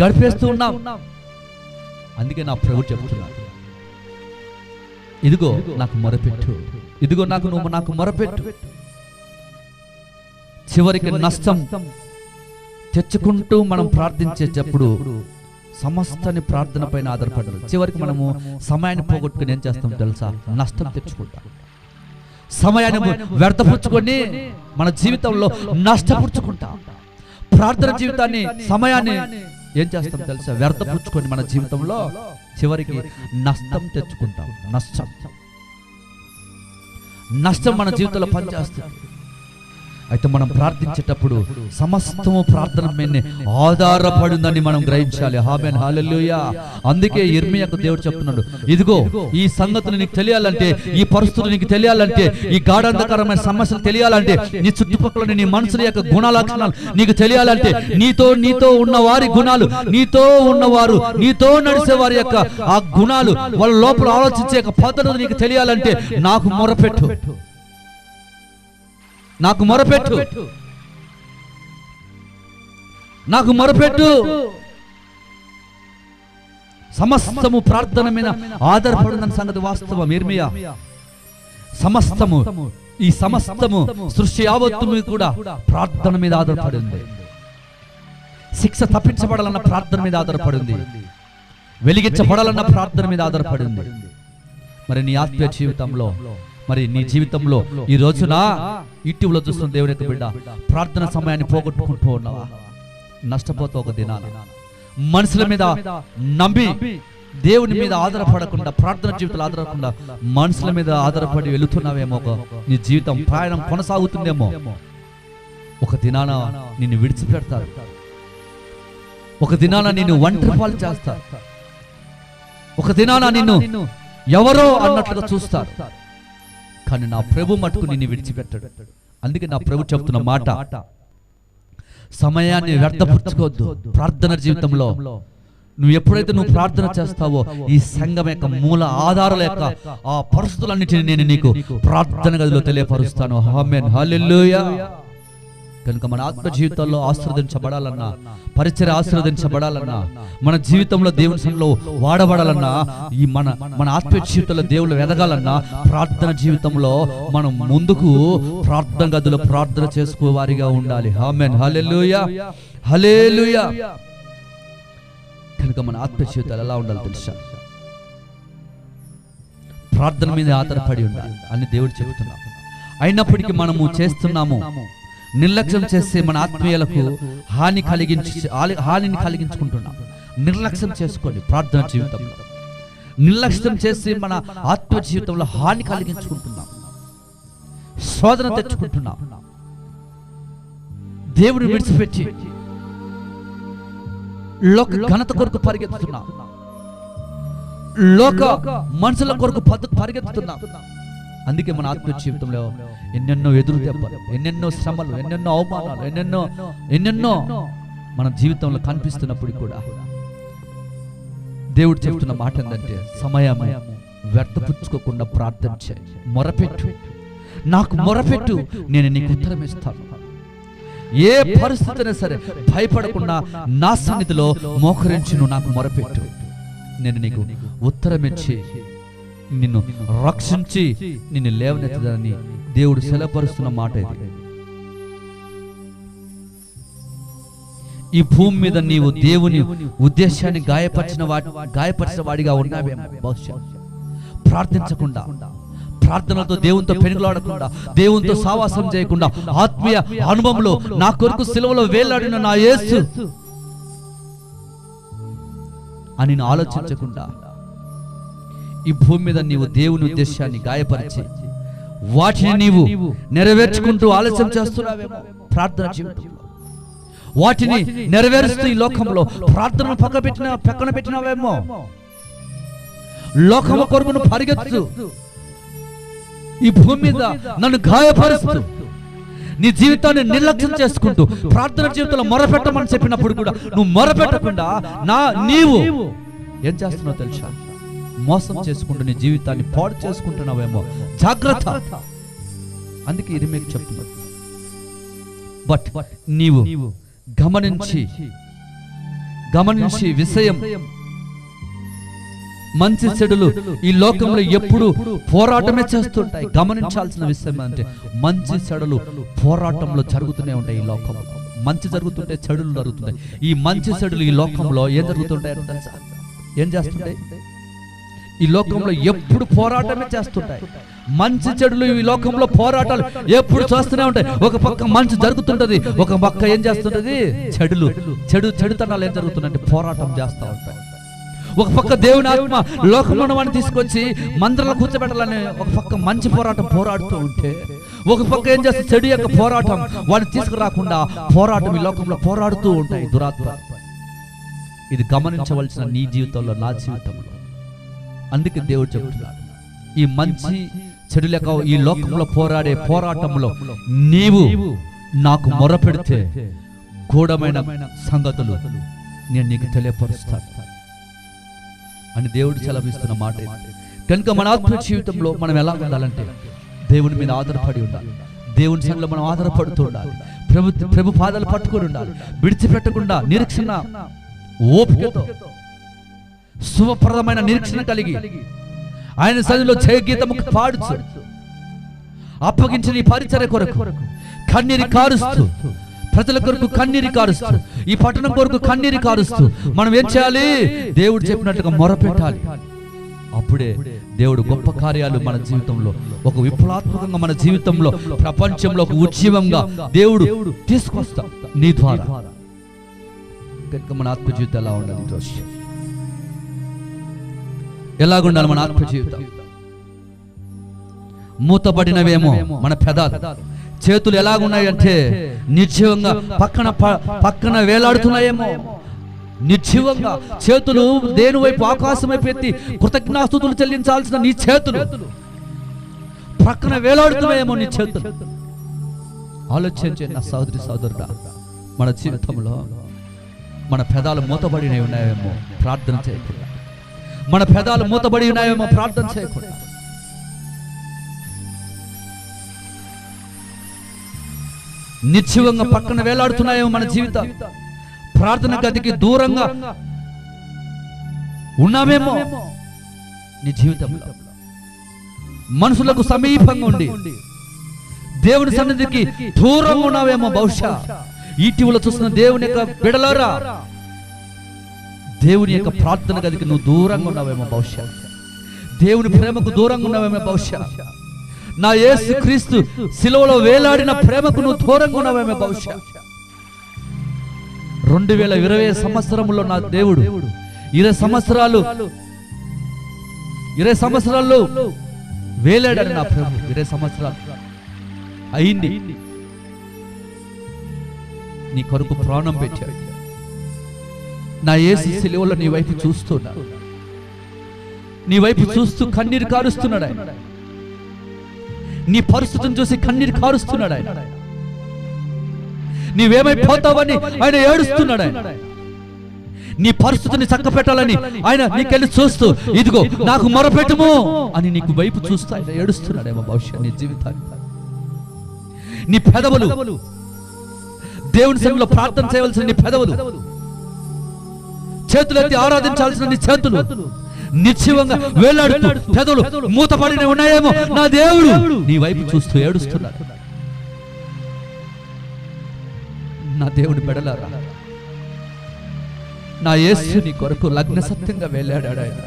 గడిపేస్తూ ఉన్నాం. అందుకే నా ప్రభు చెబుతున్నాడు, ఇదిగో నాకు మొరపెట్టు, ఇదిగో నాకు మొరపెట్టు. చివరికి నష్టం తెచ్చుకుంటూ మనం ప్రార్థించేటప్పుడు సమస్తాన్ని ప్రార్థన పైన ఆధారపడదు. చివరికి మనము సమయాన్ని పోగొట్టుకుని ఏం చేస్తాం తెలుసా? నష్టం తెచ్చుకుంటాం. సమయాన్ని వ్యర్థపుచ్చుకొని మన జీవితంలో నష్టపుచ్చుకుంటాం. ప్రార్థన జీవితాన్ని, సమయాన్ని ఏం చేస్తాం తెలుసా? వ్యర్థపుచ్చుకొని మన జీవితంలో చివరికి నష్టం తెచ్చుకుంటాం. నష్టం మన జీవితంలో పనిచేస్తుంది. అయితే మనం ప్రార్థించేటప్పుడు సమస్తము ప్రార్థన మీద ఆధారపడిందని మనం గ్రహించాలి. ఆమేన్, హల్లెలూయా. అందుకే ఇర్మీయాకు దేవుడు చెప్తున్నాడు, ఇదిగో ఈ సంగతులు నీకు తెలియాలంటే, ఈ పరిస్థితులు నీకు తెలియాలంటే, ఈ గాఢాంధకరమైన సమస్యలు తెలియాలంటే, నీ చుట్టుపక్కల నీ మనుషుల యొక్క గుణ లక్షణాలు నీకు తెలియాలంటే, నీతో ఉన్న వారి గుణాలు, నీతో ఉన్నవారు, నీతో నడిచే వారి యొక్క ఆ గుణాలు, వాళ్ళ లోపల ఆలోచించే పద్ధతులు నీకు తెలియాలంటే నాకు మొరపెట్టు, నాకు మొరపెట్టు, నాకు మొరపెట్టు. సమస్తము ప్రార్థన మీద ఆధారపడిన సంగతి వాస్తవం. ఇర్మీయా ఈ సమస్తము సృష్టి యావత్తు మీద కూడా ప్రార్థన మీద ఆధారపడింది. శిక్ష తప్పించబడాలన్న ప్రార్థన మీద ఆధారపడింది. వెలిగించబడాలన్న ప్రార్థన మీద ఆధారపడింది. మరి నీ ఆత్మీయ జీవితంలో, మరి నీ జీవితంలో ఈ రోజున ఇటీవల చూస్తున్న దేవుని యొక్క బిడ్డ ప్రార్థన సమయాన్ని పోగొట్టుకుంటూ ఉన్నావా? నష్టపోతావు ఒక దినాన. మనుషుల మీద నమ్మి దేవుని మీద ఆధారపడకుండా, ప్రార్థన జీవితంలో ఆధారపడకుండా మనుషుల మీద ఆధారపడి వెళుతున్నావేమో, నీ జీవితం ప్రయాణం కొనసాగుతుందేమో. ఒక దినాన నిన్ను విడిచిపెడతారు, ఒక దినాన నిన్ను ఒంటరి పాలు చేస్తారు, ఒక దినాన నిన్ను ఎవరో అన్నట్లుగా చూస్తారు. కానీ నా ప్రభు మటుకు నిన్ను విడిచిపెట్టాడు. అందుకే నా ప్రభు చెప్తున్న మాట, సమయాన్ని వ్యర్థపరచుకోవద్దు. ప్రార్థన జీవితంలో నువ్వు ఎప్పుడైతే నువ్వు ప్రార్థన చేస్తావో, ఈ సంఘం యొక్క మూల ఆధారాల యొక్క ఆ పరిస్థితులన్నిటిని నేను నీకు ప్రార్థన గదిలో తెలియపరుస్తాను. ఆమేన్, హల్లెలూయా. కనుక మన ఆత్మ జీవితాల్లో ఆశీర్వదించబడాలన్నా, పరిచర్య ఆశీర్వదించబడాలన్నా, మన జీవితంలో దేవుని సన్నిధిలో వాడబడాలన్నా, ఈ మన ఆత్మ జీవితంలో దేవుళ్ళు ఎదగాలన్నా, ప్రార్థన జీవితంలో మనం ముందుకు ప్రార్థన గదిలో ప్రార్థన చేసుకోవారిగా ఉండాలి. ఆమేన్, హల్లెలూయా, హల్లెలూయా. కనుక మన ఆత్మ జీవితాలు ఎలా ఉండాలి తెలుసా? ప్రార్థన మీద ఆధారపడి ఉండాలి అని దేవుడు చెబుతున్నాం. అయినప్పటికీ మనము చేస్తున్నాము, నిర్లక్ష్యం చేసి మన ఆత్మీయులకు హానిని కలిగించుకుంటున్నాం. నిర్లక్ష్యం చేసుకోండి. ప్రార్థన జీవితంలో నిర్లక్ష్యం చేసి మన ఆత్మ జీవితంలో హాని కలిగించుకుంటున్నాం, శోధన తెచ్చుకుంటున్నాం. దేవుని విడిచిపెట్టి లోక ఘనత కొరకు పరిగెత్తుతున్నాం, లోక మనుషుల కొరకు పరిగెత్తుతున్నాం. అందుకే మన ఆత్మ జీవితంలో ఎన్నెన్నో ఎదురు దెబ్బలు, ఎన్నెన్నో శ్రమలు, ఎన్నెన్నో అవమానాలు, ఎన్నెన్నో మన జీవితంలో కనిపిస్తున్నప్పుడు కూడా దేవుడు చెప్తున్న మాట ఏంటంటే, సమయం వ్యర్థపుచ్చుకోకుండా ప్రార్థన చేయి, మొరపెట్టు, నాకు మొరపెట్టు, నేను నీకు ఉత్తరం ఇస్తాను. ఏ పరిస్థితి సరే భయపడకుండా నా సన్నిధిలో మోకరించి నువ్వు నాకు మొరపెట్టు, నేను నీకు ఉత్తరం ఇచ్చి నిన్ను రక్షించి నిన్ను లేవనెత్తదని దేవుడు సెలపరుస్తున్న మాట ఇది. ఈ భూమి మీద నీవు దేవుని ఉద్దేశాన్ని గాయపరిచిన వాడిగా ఉన్నావేమో. బహుశా ప్రార్థించకుండా, ప్రార్థనలతో దేవునితో పెనుగులాడకుండా, దేవునితో సావాసం చేయకుండా, ఆత్మీయ అనుభవంలో నా కొరకు సిలువలో వేలాడిన నా యేసు అని ఆలోచించకుండా ఈ భూమి మీద నీవు దేవుని ఉద్దేశాన్ని గాయపరిచి వాటిని నీవు నెరవేర్చుకుంటూ ఆలస్యం చేస్తున్నావేమో. ప్రార్థన జీవితంలో వాటిని నెరవేరుస్తూ ఈ లోకంలో ప్రార్థనను పక్కన పెట్టినావేమో. లోకము కొరకు పరిగెత్తు, ఈ భూమి మీద నన్ను గాయపరుస్తూ నీ జీవితాన్ని నిర్లక్ష్యం చేసుకుంటూ ప్రార్థన జీవితంలో మొరపెట్టమని చెప్పినప్పుడు కూడా నువ్వు మొరపెట్టకుండా నీవు ఏం చేస్తున్నావు తెలుసా? మోసం చేసుకుంటూ నీ జీవితాన్ని పాడు చేసుకుంటున్నావేమో. జాగ్రత్త. అందుకే ఇది మీకు చెప్తున్నాను. బట్ నీవు గమనించి విషయం, మంచి చెడులు ఈ లోకంలో ఎప్పుడు పోరాటమే చేస్తుంటాయి. గమనించాల్సిన విషయం అంటే, మంచి చెడులు పోరాటంలో జరుగుతూనే ఉంటాయి. ఈ లోకంలో మంచి జరుగుతుంటే చెడులు జరుగుతుంటాయి. ఈ మంచి చెడులు ఈ లోకంలో ఏం జరుగుతుంటాయి తెలుసా? ఏం చేస్తుంటాయి? ఈ లోకంలో ఎప్పుడు పోరాటమే చేస్తుంటాయి. మంచి చెడులు ఈ లోకంలో పోరాటాలు ఎప్పుడు చేస్తూనే ఉంటాయి. ఒక పక్క మంచి జరుగుతుంటది, ఒక పక్క ఏం చేస్తుంటది? చెడుతనాలు ఏం జరుగుతుందంటే పోరాటం చేస్తూ ఉంటాయి. ఒక పక్క దేవుని ఆత్మ లోకంలో వాడిని తీసుకొచ్చి మందిరంలో కూర్చోబెట్టాలని ఒక పక్క మంచి పోరాడుతూ ఉంటే, ఒక పక్క ఏం చేస్తే చెడు యొక్క పోరాటం వాడిని తీసుకురాకుండా పోరాటం ఈ లోకంలో పోరాడుతూ ఉంటాయి దురాత్మ. ఇది గమనించవలసిన నీ జీవితంలో, నా జీవితంలో. అందుకే దేవుడు చెబుతున్నాడు, ఈ మంచి చెడు లేక ఈ లోకంలో పోరాడే పోరాటంలో నీవు నాకు మొరపెడితే గూఢమైన సంగతులు నేను నీకు తెలియపరుస్తాను అని దేవుడు సెలవిస్తున్న మాట. కనుక మన ఆత్మ జీవితంలో మనం ఎలా ఉండాలంటే, దేవుని మీద ఆధారపడి ఉండాలి, దేవుని సన్నిధిలో మనం ఆధారపడుతూ ఉండాలి, ప్రభు పాదాలు పట్టుకొని ఉండాలి, విడిచిపెట్టకుండా నిరీక్షణ, ఓపికతో, శుభప్రదమైన నిరీక్షణ కలిగి ఆయన సన్నిధిలో జయగీతము పాడుచు, అప్పగించిన ఈ పరిచర్య కొరకు కన్నీరు కారుస్తూ, ప్రజల కొరకు కన్నీరు కారుస్తూ, ఈ పట్టణం కొరకు కన్నీరు కారుస్తూ మనం ఏం చేయాలి? దేవుడు చెప్పినట్టుగా మొరపెట్టాలి. అప్పుడే దేవుడు గొప్ప కార్యాలు మన జీవితంలో, ఒక విప్లవాత్మకంగా మన జీవితంలో, ప్రపంచంలో ఒక ఉజ్జీవంగా దేవుడు తీసుకొస్తా నీ ద్వారా. కనుక మన ఆత్మ జీవితం ఎలా ఉండాలి ఈరోజు? ఎలాగుండాలి మన ఆత్మ జీవితం? మూతబడినవేమో మన పెదాలు, చేతులు ఎలాగున్నాయి అంటే నిర్జీవంగా పక్కన వేలాడుతున్నాయేమో. నిర్జీవంగా చేతులు దేని వైపు ఆకాశం వైపు ఎత్తి కృతజ్ఞాస్తుతులు చెల్లించాల్సిన నీ చేతులు పక్కన వేలాడుతున్నాయేమో నీ చేతులు. ఆలోచించే నా సోదరి సోదరుడా, మన జీవితంలో మన పెదాలు మూతబడి ఉన్నాయేమో ప్రార్థన చేయకుండా, మన పెదాలు మూతబడి ఉన్నాయేమో ప్రార్థన చేయకుండా. నిర్జీవంగా పక్కన వేలాడుతున్నాయేమో మన జీవితం. ప్రార్థన గదికి దూరంగా ఉన్నామేమో నీ జీవితంలో. మనుషులకు సమీపంగా ఉండి దేవుని సన్నిధికి దూరంగా ఉన్నావేమో. బహుశా ఈటీవీలో చూస్తున్న దేవుని యొక్క బిడలారా, దేవుని యొక్క ప్రార్థన గదికి నువ్వు దూరంగా ఉన్నావేమో. బహుశా దేవుని ప్రేమకు దూరంగా ఉన్నావేమో. బహుశా నా యేసు క్రీస్తు శిలువలో వేలాడిన ప్రేమకు నువ్వు దూరంగా ఉన్నావేమో. బహుశా 2020 సంవత్సరంలో నా దేవుడు 20 సంవత్సరాల్లో వేలాడాడు నా ప్రభు. 20 సంవత్సరాలు అయింది. నీ కొరకు ప్రాణం పెట్టాడు. నా యేసు శిలువలో నీ వైపు చూస్తున్నాడు. నీ వైపు చూస్తూ కన్నీరు కారుస్తున్నాడు ఆయన. నీ పరిస్థితిని చూసి కన్నీరు కారుస్తున్నాడు ఆయన. నీవేమైపోతావని ఆయన ఏడుస్తున్నాడు ఆయన. నీ పరిస్థితిని చక్క పెట్టాలని ఆయన నీకెళ్ళి చూస్తూ, ఇదిగో నాకు మొరపెట్టుము అని నీకు వైపు చూస్తూ ఆయన ఏడుస్తున్నాడేమో. భవిష్యత్ నీ జీవితాన్ని, నీ పెదవులు దేవుని సన్నిధిలో ప్రార్థన చేయవలసిన నీ పెదవులు, చేతులెత్తి ఆరాధించాల్సిన నీ చేతులు నిర్జీవంగా వేలాడుతూ పెదవులు మూతపడిన ఉన్నాయేమో. నా దేవుడు నీ వైపు చూస్తూ ఏడుస్తున్నాడు. నా దేవుని బిడ్డలారా, నా యేసు నీ కొరకు లగ్న సత్యంగా వేలాడాడు ఆయన.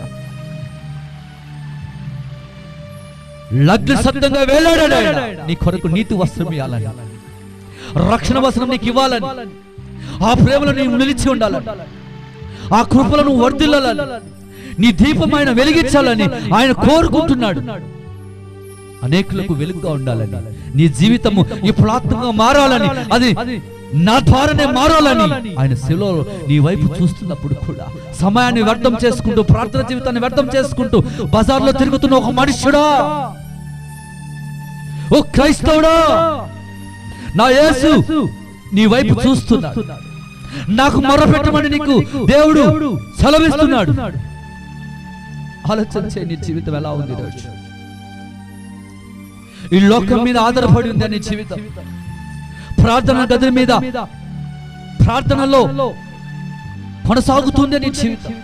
లగ్న సత్యంగా వేలాడాడు ఆయన. నీ కొరకు నీతి వస్త్రం ఇవ్వాలని, రక్షణ వస్త్రం నీకు ఇవ్వాలని, ఆ ప్రేమలో నీవు నిలిచి ఉండాలని, ఆ కృపలను వర్ధిల్లాలని, నీ దీపం ఆయన వెలిగించాలని ఆయన కోరుకుంటున్నాడు. అనేకులకు వెలుగుగా ఉండాలని, నీ జీవితము ఇప్పుడు ఆత్మగా మారాలని, అది నా ద్వారానే మారాలని ఆయన శిలువలో నీ వైపు చూస్తున్నప్పుడు కూడా సమయాన్ని వ్యర్థం చేసుకుంటూ, ప్రార్థన జీవితాన్ని వ్యర్థం చేసుకుంటూ బజార్లో తిరుగుతున్న ఒక మనుష్యుడా, ఓ క్రైస్తవుడా, నా యేసు నీ వైపు చూస్తున్నాడు. నాకు మొరపెట్టమని నీకు దేవుడు సెలవిస్తున్నాడు. ఆలోచన చేయి, నీ జీవితం ఎలా ఉంది ఈరోజు? ఈ లోకం మీద ఆధారపడి ఉంది నీ జీవితం. ప్రార్థన గది మీద, ప్రార్థనలో కొనసాగుతుంది నీ జీవితం.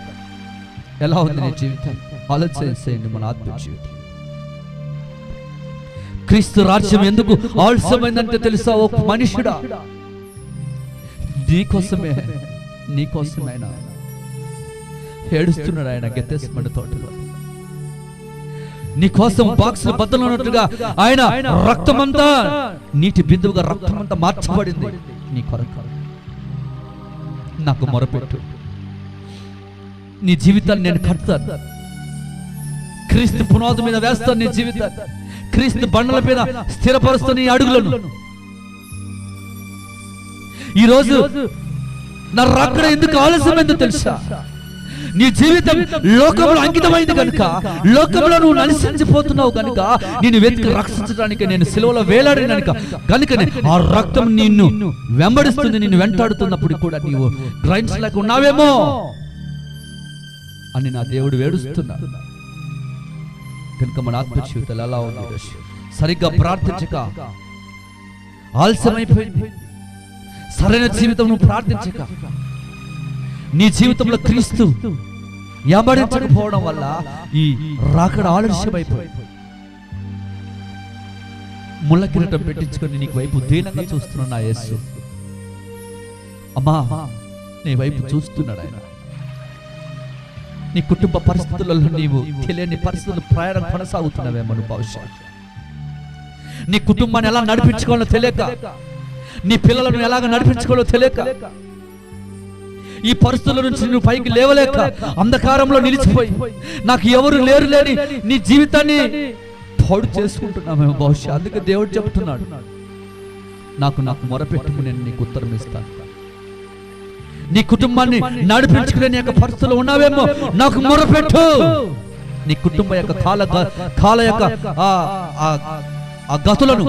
ఎలా ఉంది నీ జీవితం? ఆలోచన చేయండి. మన ఆత్మ జీవితం, క్రీస్తు రాజ్యం ఎందుకు ఆలస్యమైందంటే తెలుసా? ఒక మనుషుడా, నీకోసమే ఆయన ఏడుస్తున్నాడు. ఆయన గెత్తేసిమని తోటలో నీ కోసం బాక్సులు బద్దలున్నట్టుగా ఆయన రక్తమంతా నీటి బిందువుగా రక్తమంతా మార్చబడింది నీ కొరకు. నాకు మొరపెట్టు, నీ జీవితాన్ని నేను కడతాను. క్రీస్తు పునాది మీద వేస్తాను నీ జీవితాన్ని. క్రీస్తు బండల మీద స్థిరపరుస్తాను నీ అడుగులను. ఈరోజు నా రాకడ ఎందుకు ఆలస్యమైందో తెలుసా? నీ జీవితం లోకంలో అంకితమైంది కనుక, లోకంలో నువ్వు నశించిపోతున్నావు కనుక, నేను వెతికి రక్షించడానికి నేను సిలువలో వేలాడిన కనుకనే ఆ రక్తం నిన్ను వెంబడిస్తుంది. నిన్ను వెంటాడుతున్నప్పుడు కూడా నీవు గ్రహించలేక ఉన్నావేమో అని నా దేవుడు వేడుస్తున్నాడు. కనుక మన ఆత్మ జీవితాలు ఎలా ఉంది? సరిగ్గా ప్రార్థించక ఆలస్యమైపోయింది. సరైన జీవితం నువ్వు ప్రార్థించక, నీ జీవితంలో క్రీస్తు వెంబడించకపోవడం వల్ల ఈ రాకడ ఆలస్యమైపోయింది. ముళ్ళ కిరీటం పెట్టించుకొని నీకు వైపు దీనంగా చూస్తున్నాడు నా యేసు. అమ్మా, నీ వైపు చూస్తున్నాడు ఆయన. నీ కుటుంబ పరిస్థితులలో నీవు తెలియని పరిస్థితులు ప్రయాణం కొనసాగుతున్నావేమో. బహుశా నీ కుటుంబాన్ని ఎలా నడిపించుకోవాలో తెలియక, నీ పిల్లలను ఎలాగ నడిపించుకోవాలో తెలియక, ఈ పరిస్థితుల నుంచి నువ్వు పైకి లేవలేక అంధకారంలో నిలిచిపోయి నాకు ఎవరు లేరు లేని నీ జీవితాన్ని పాడు చేసుకుంటున్నామేమో బహుశా. అందుకే దేవుడు చెబుతున్నాడు, నాకు మొరపెట్టుకు నేను నీకు ఉత్తరం ఇస్తాను. నీ కుటుంబాన్ని నడిపించుకునే నీ యొక్క పరిస్థితులు ఉన్నావేమో, నాకు మొరపెట్టు. నీ కుటుంబం యొక్క కాల యొక్క ఆ గతులను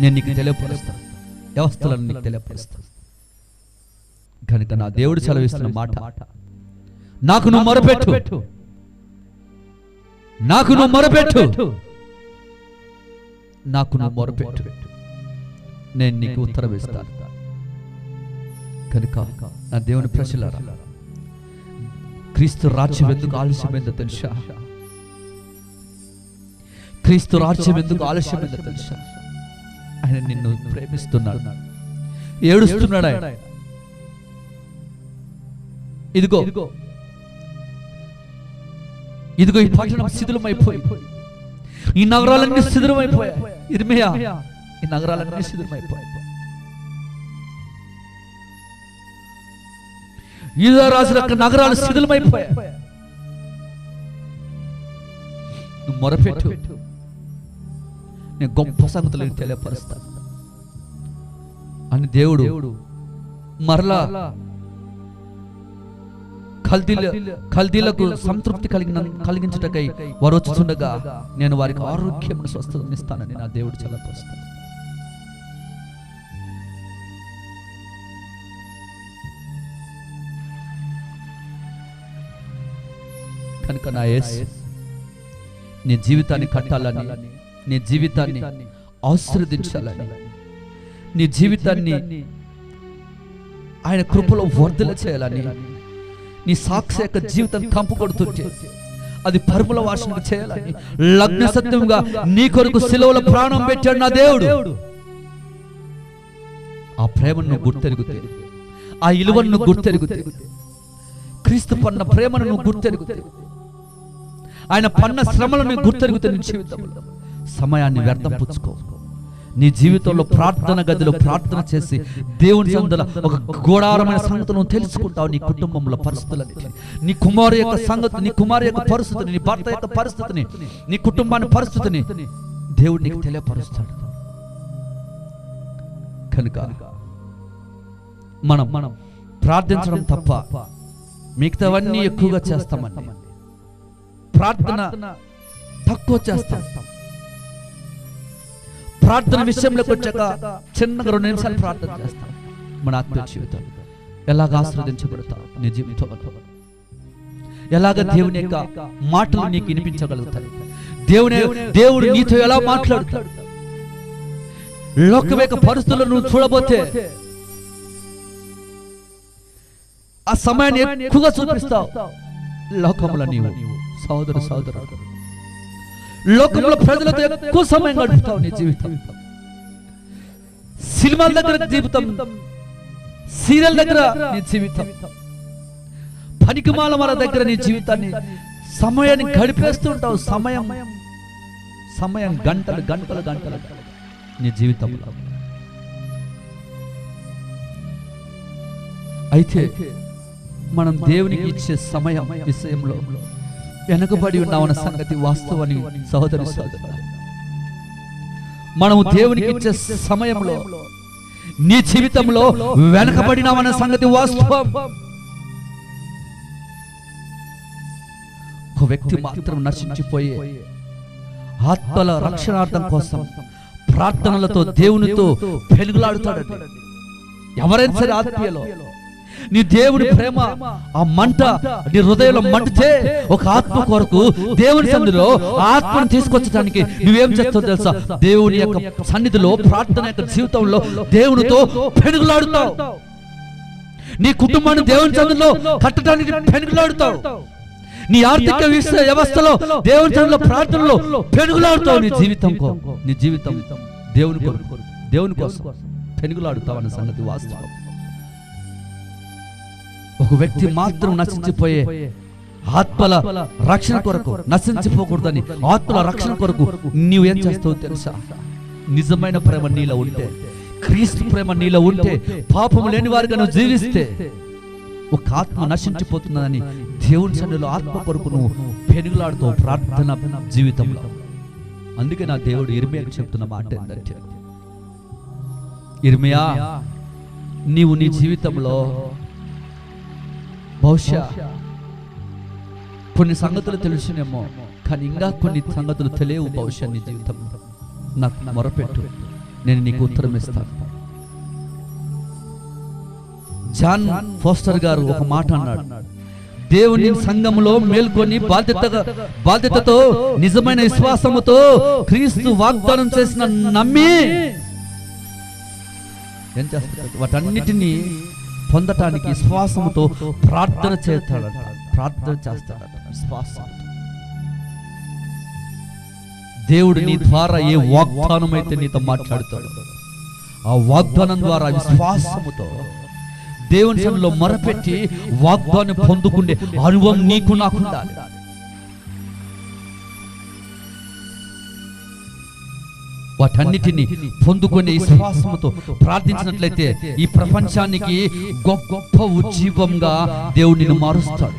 నేను నీకు తెలియపరుస్తాను, వ్యవస్థలను నీకు తెలియపరుస్తాను. కనుక నా దేవుడు సెలవిస్తున్న మాట, నాకు నువ్వు మొరపెట్టు, నాకు నువ్వు మొరపెట్టు, నాకు నువ్వు మొరపెట్టు, నేను నీకు ఉత్తరం ఇస్తాను. కనుక నా దేవుని ప్రజలారా, క్రీస్తు రాజ్యం ఎందుకు ఆలస్యమైందో తెలుసా? క్రీస్తు రాజ్యం ఎందుకు ఆలస్యమైందో తెలుసా? ఆయన నిన్ను ప్రేమిస్తున్నాడు, ఏడుస్తున్నాడు ఆయన. ఇదిగో ఈ పట్టణం శిథిలమైపోయి, ఈ నగరాలన్నీ శిథిలమైపోయాయి. ఇర్మియా, ఈ నగరాలన్నీ శిథిలమైపోయాయి. యూదా రాజుల నగరాలు శిథిలమైపోయాయి. నువ్వు మొరపెట్టు, నేను గొప్ప సంగతులను తెలియపరుస్తాను అని దేవుడు మరలా కల్దీలకు సంతృప్తి కలిగించుటకై వారు వచ్చుచుండగా నేను వారికి ఆరోగ్యమును స్వస్థతను ఇస్తానని నా దేవుడు తెలియపరుస్తాను. కనుక నా యేసు నీ జీవితాన్ని కట్టాలని, నీ జీవితాన్ని ఆశీర్వదించాలని, నీ జీవితాన్ని ఆయన కృపలో వర్ధల చేయాలని, నీ సాక్షి యొక్క జీవితం కంపు కొడుతుంటే అది పరిమళ వాసనకు చేయాలని లగ్న సత్యంగా నీ కొరకు సిలువలో ప్రాణం పెట్టాడు నా దేవుడు. ఆ ప్రేమను గుర్తెరుగుతే, ఆ ఇలువను గుర్తెరుగుతే, క్రీస్తు పన్న ప్రేమను నువ్వు గుర్తెరుగుతే, ఆయన పన్న శ్రమలను గుర్తెరుగుతే నీ జీవితంలో సమయాన్ని వ్యర్థం పుచ్చుకో. నీ జీవితంలో ప్రార్థన గదిలో ప్రార్థన చేసి దేవుని సందులో ఒక గోడారమైన సంగతులను తెలుసుకుంటావు. నీ కుటుంబంలో పరిస్థితులన్నీ, నీ కుమారు యొక్క సంగతి, నీ కుమారు యొక్క పరిస్థితిని, నీ భర్త యొక్క పరిస్థితిని, నీ కుటుంబాన్ని పరిస్థితిని దేవుడు నీకు తెలియపరుస్తాడు. కనుక మనం ప్రార్థించడం తప్ప మిగతావన్నీ ఎక్కువగా చేస్తామండి, ప్రార్థన తక్కువ చేస్తాం. ప్రార్థన విషయంలోకి వచ్చాక చిన్నగా 2 నిమిషాలు ప్రార్థన చేస్తాం. మన ఆత్మీయ జీవితం ఎలాగ ఆశీర్వదించబడతావు, నీ జీవితంలో ఎలాగ దేవుని యొక్క మాటలు నీకు వినిపించగలుగుతాయి, దేవుడు నీతో ఎలా మాట్లాడుతాడు. లోకం యొక్క పరిస్థితులను నువ్వు చూడబోతే ఆ సమయాన్ని ఎక్కువగా చూపిస్తావు. లోకంలో నీవు సోదరు లోకంలో ప్రజలతో ఎక్కువ సమయం గడుపుతావు. నీ జీవితం సినిమాల దగ్గర జీవితం, సీరియల్ దగ్గర నీ జీవితం, పనికిమాల వాళ్ళ దగ్గర నీ జీవితాన్ని సమయాన్ని గడిపేస్తూ ఉంటావు. సమయం గంటలు నీ జీవితంలో. అయితే మనం దేవునికి ఇచ్చే సమయం విషయంలో వెనకబడి ఉన్నామన్న సంగతి వాస్తవాన్ని సహోదరి మనము దేవునికి ఇచ్చే సమయంలో నీ జీవితంలో వెనకబడినామన్న సంగతి వాస్తవం. ఒక వ్యక్తి మాత్రం నశించిపోయే ఆత్మల రక్షణార్థం కోసం ప్రార్థనలతో దేవునితో పెనుగులాడుతాడు. ఎవరైనా సరే ఆత్మీయలో నీ దేవుని ప్రేమ ఆ మంట నీ హృదయంలో మండితే ఒక ఆత్మ కొరకు దేవుని సన్నిధిలో ఆత్మను తీసుకొచ్చడానికి నువ్వేం చేస్తావు తెలుసా? దేవుని యొక్క సన్నిధిలో ప్రార్థన యొక్క జీవితంలో దేవునితో పెనుగులాడుతావు. నీ కుటుంబాన్ని దేవుని సన్నిధిలో కట్టడానికి పెనుగులాడుతావు. నీ ఆర్థిక వ్యవస్థలో దేవుని సన్నిధిలో ప్రార్థనలో పెనుగులాడుతావు. నీ జీవితం దేవుని కోసం పెనుగులాడుతావు అన్న సంగతి వాస్తవం. ఒక వ్యక్తి మాత్రం నశించిపోయే ఆత్మల రక్షణ కొరకు, నశించిపోకూడదని ఆత్మల రక్షణ కొరకు నీవు ఏం చేస్తావు తెలుసా? నిజమైన ప్రేమ నీలో ఉంటే, క్రీస్తు ప్రేమ నీలో ఉంటే, పాపము లేని వారిగా నువ్వు జీవిస్తే ఒక ఆత్మ నశించిపోతున్నదని దేవుని సన్నిధిలో ఆత్మ కొరకు నువ్వు పెనుగులాడుతూ ప్రార్థన జీవితంలో. అందుకే నా దేవుడు ఇర్మియాకు చెప్తున్న మాట ఏంటంటే, ఇర్మియా, నీవు నీ జీవితంలో బహుశా కొన్ని సంగతులు తెలుసునేమో, కానీ ఇంకా కొన్ని సంగతులు తెలియవు బహుశా నీ జీవితంలో. నాకు మొరపెట్టు, నేను నీకు ఉత్తరం ఇస్తాను. జాన్ ఫోస్టర్ గారు ఒక మాట అన్నాడు, దేవుని సంఘములో మేల్కొని బాధ్యతతో నిజమైన విశ్వాసముతో క్రీస్తు వాగ్దానం చేసిన నమ్మి ఏం చేస్తాడు, వాటన్నిటినీ పొందటానికి విశ్వాసముతో ప్రార్థన చేస్తాడట. ప్రార్థన చేస్తాడట విశ్వాసం. దేవుడు నీ ద్వారా ఏ వాగ్దానం అయితే నీతో మాట్లాడుతాడు, ఆ వాగ్దానం ద్వారా విశ్వాసముతో దేవుని సన్నిధిలో మొరపెట్టి వాగ్దానం పొందుకునే అనుభవం నీకు నాకు ఉండాలి. వాటన్నిటిని పొందుకునే విశ్వాసముతో ప్రార్థించినట్లయితే ఈ ప్రపంచానికి గొప్ప ఉజ్జీవంగా దేవుడు నిన్ను మారుస్తాడు.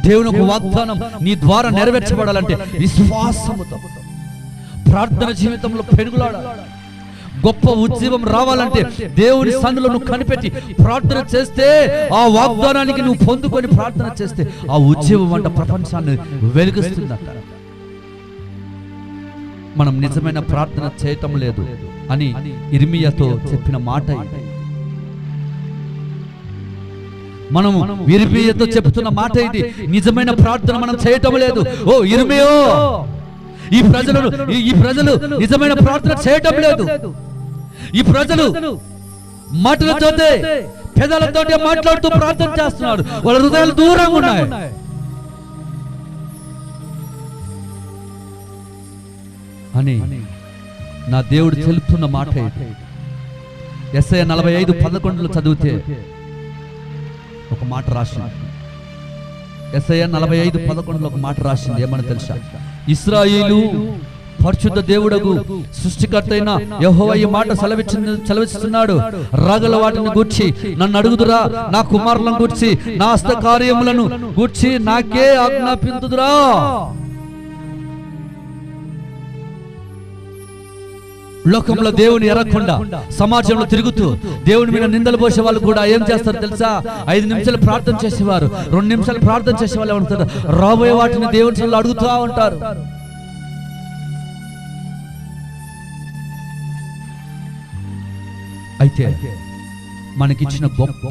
దేవుని ఒక వాగ్దానం నీ ద్వారా నెరవేర్చబడాలంటే విశ్వాసముతో ప్రార్థన జీవితంలో పెనుగులాడాలి. గొప్ప ఉజ్జీవం రావాలంటే దేవుని సన్నిధిలో నువ్వు కనిపెట్టి ప్రార్థన చేస్తే, ఆ వాగ్దానానికి నువ్వు పొందుకొని ప్రార్థన చేస్తే ఆ ఉజ్జీవం అంట ప్రపంచాన్ని వెలిగిస్తుందంట. మనం నిజమైన ప్రార్థన చేయటం లేదు అని ఇర్మియాతో చెప్పిన మాట ఇది. మనము ఇర్మియాతో చెప్తున్న మాట ఇది. నిజమైన ప్రార్థన మనం చేయటం లేదు. ఓ ఇర్మియా, ఈ ప్రజలు నిజమైన ప్రార్థన చేయటం లేదు. ఈ ప్రజలు మాటలతోటే, పెదాలతోటే మాట్లాడుతూ ప్రార్థన చేస్తున్నారు. వాళ్ళ హృదయాలు దూరంగా ఉన్నాయి. అని నా దేవుడు తెలుపుతున్న మాట ఇది. యెషయా 45:11 చదివితే ఒక మాట రాసింది. యెషయా 45:11 ఒక మాట రాసింది. ఏమని తెలుసా? ఇశ్రాయేలు పరిశుద్ధ దేవుడగు సృష్టికర్త అయిన యెహోవా ఈ మాట సెలవిస్తున్నాడు, రాగల వాటిని గూర్చి నన్ను అడుగుదురా, నా కుమారులను గూర్చి, నా హస్త కార్యములను గూర్చి నాకే ఆజ్ఞాపింతుదురా. లోకంలో దేవుని ఎరగకుండా సమాజంలో తిరుగుతూ దేవుని మీద నిందలు పోసే వాళ్ళు కూడా ఏం చేస్తారు తెలుసా? 5 నిమిషాలు ప్రార్థన చేసేవారు, 2 నిమిషాలు ప్రార్థన చేసే వాళ్ళు ఏమంటారు? రాబోయే వాటిని దేవుని సన్నిధిలో అడుగుతూ ఉంటారు. అయితే మనకిచ్చిన గొప్ప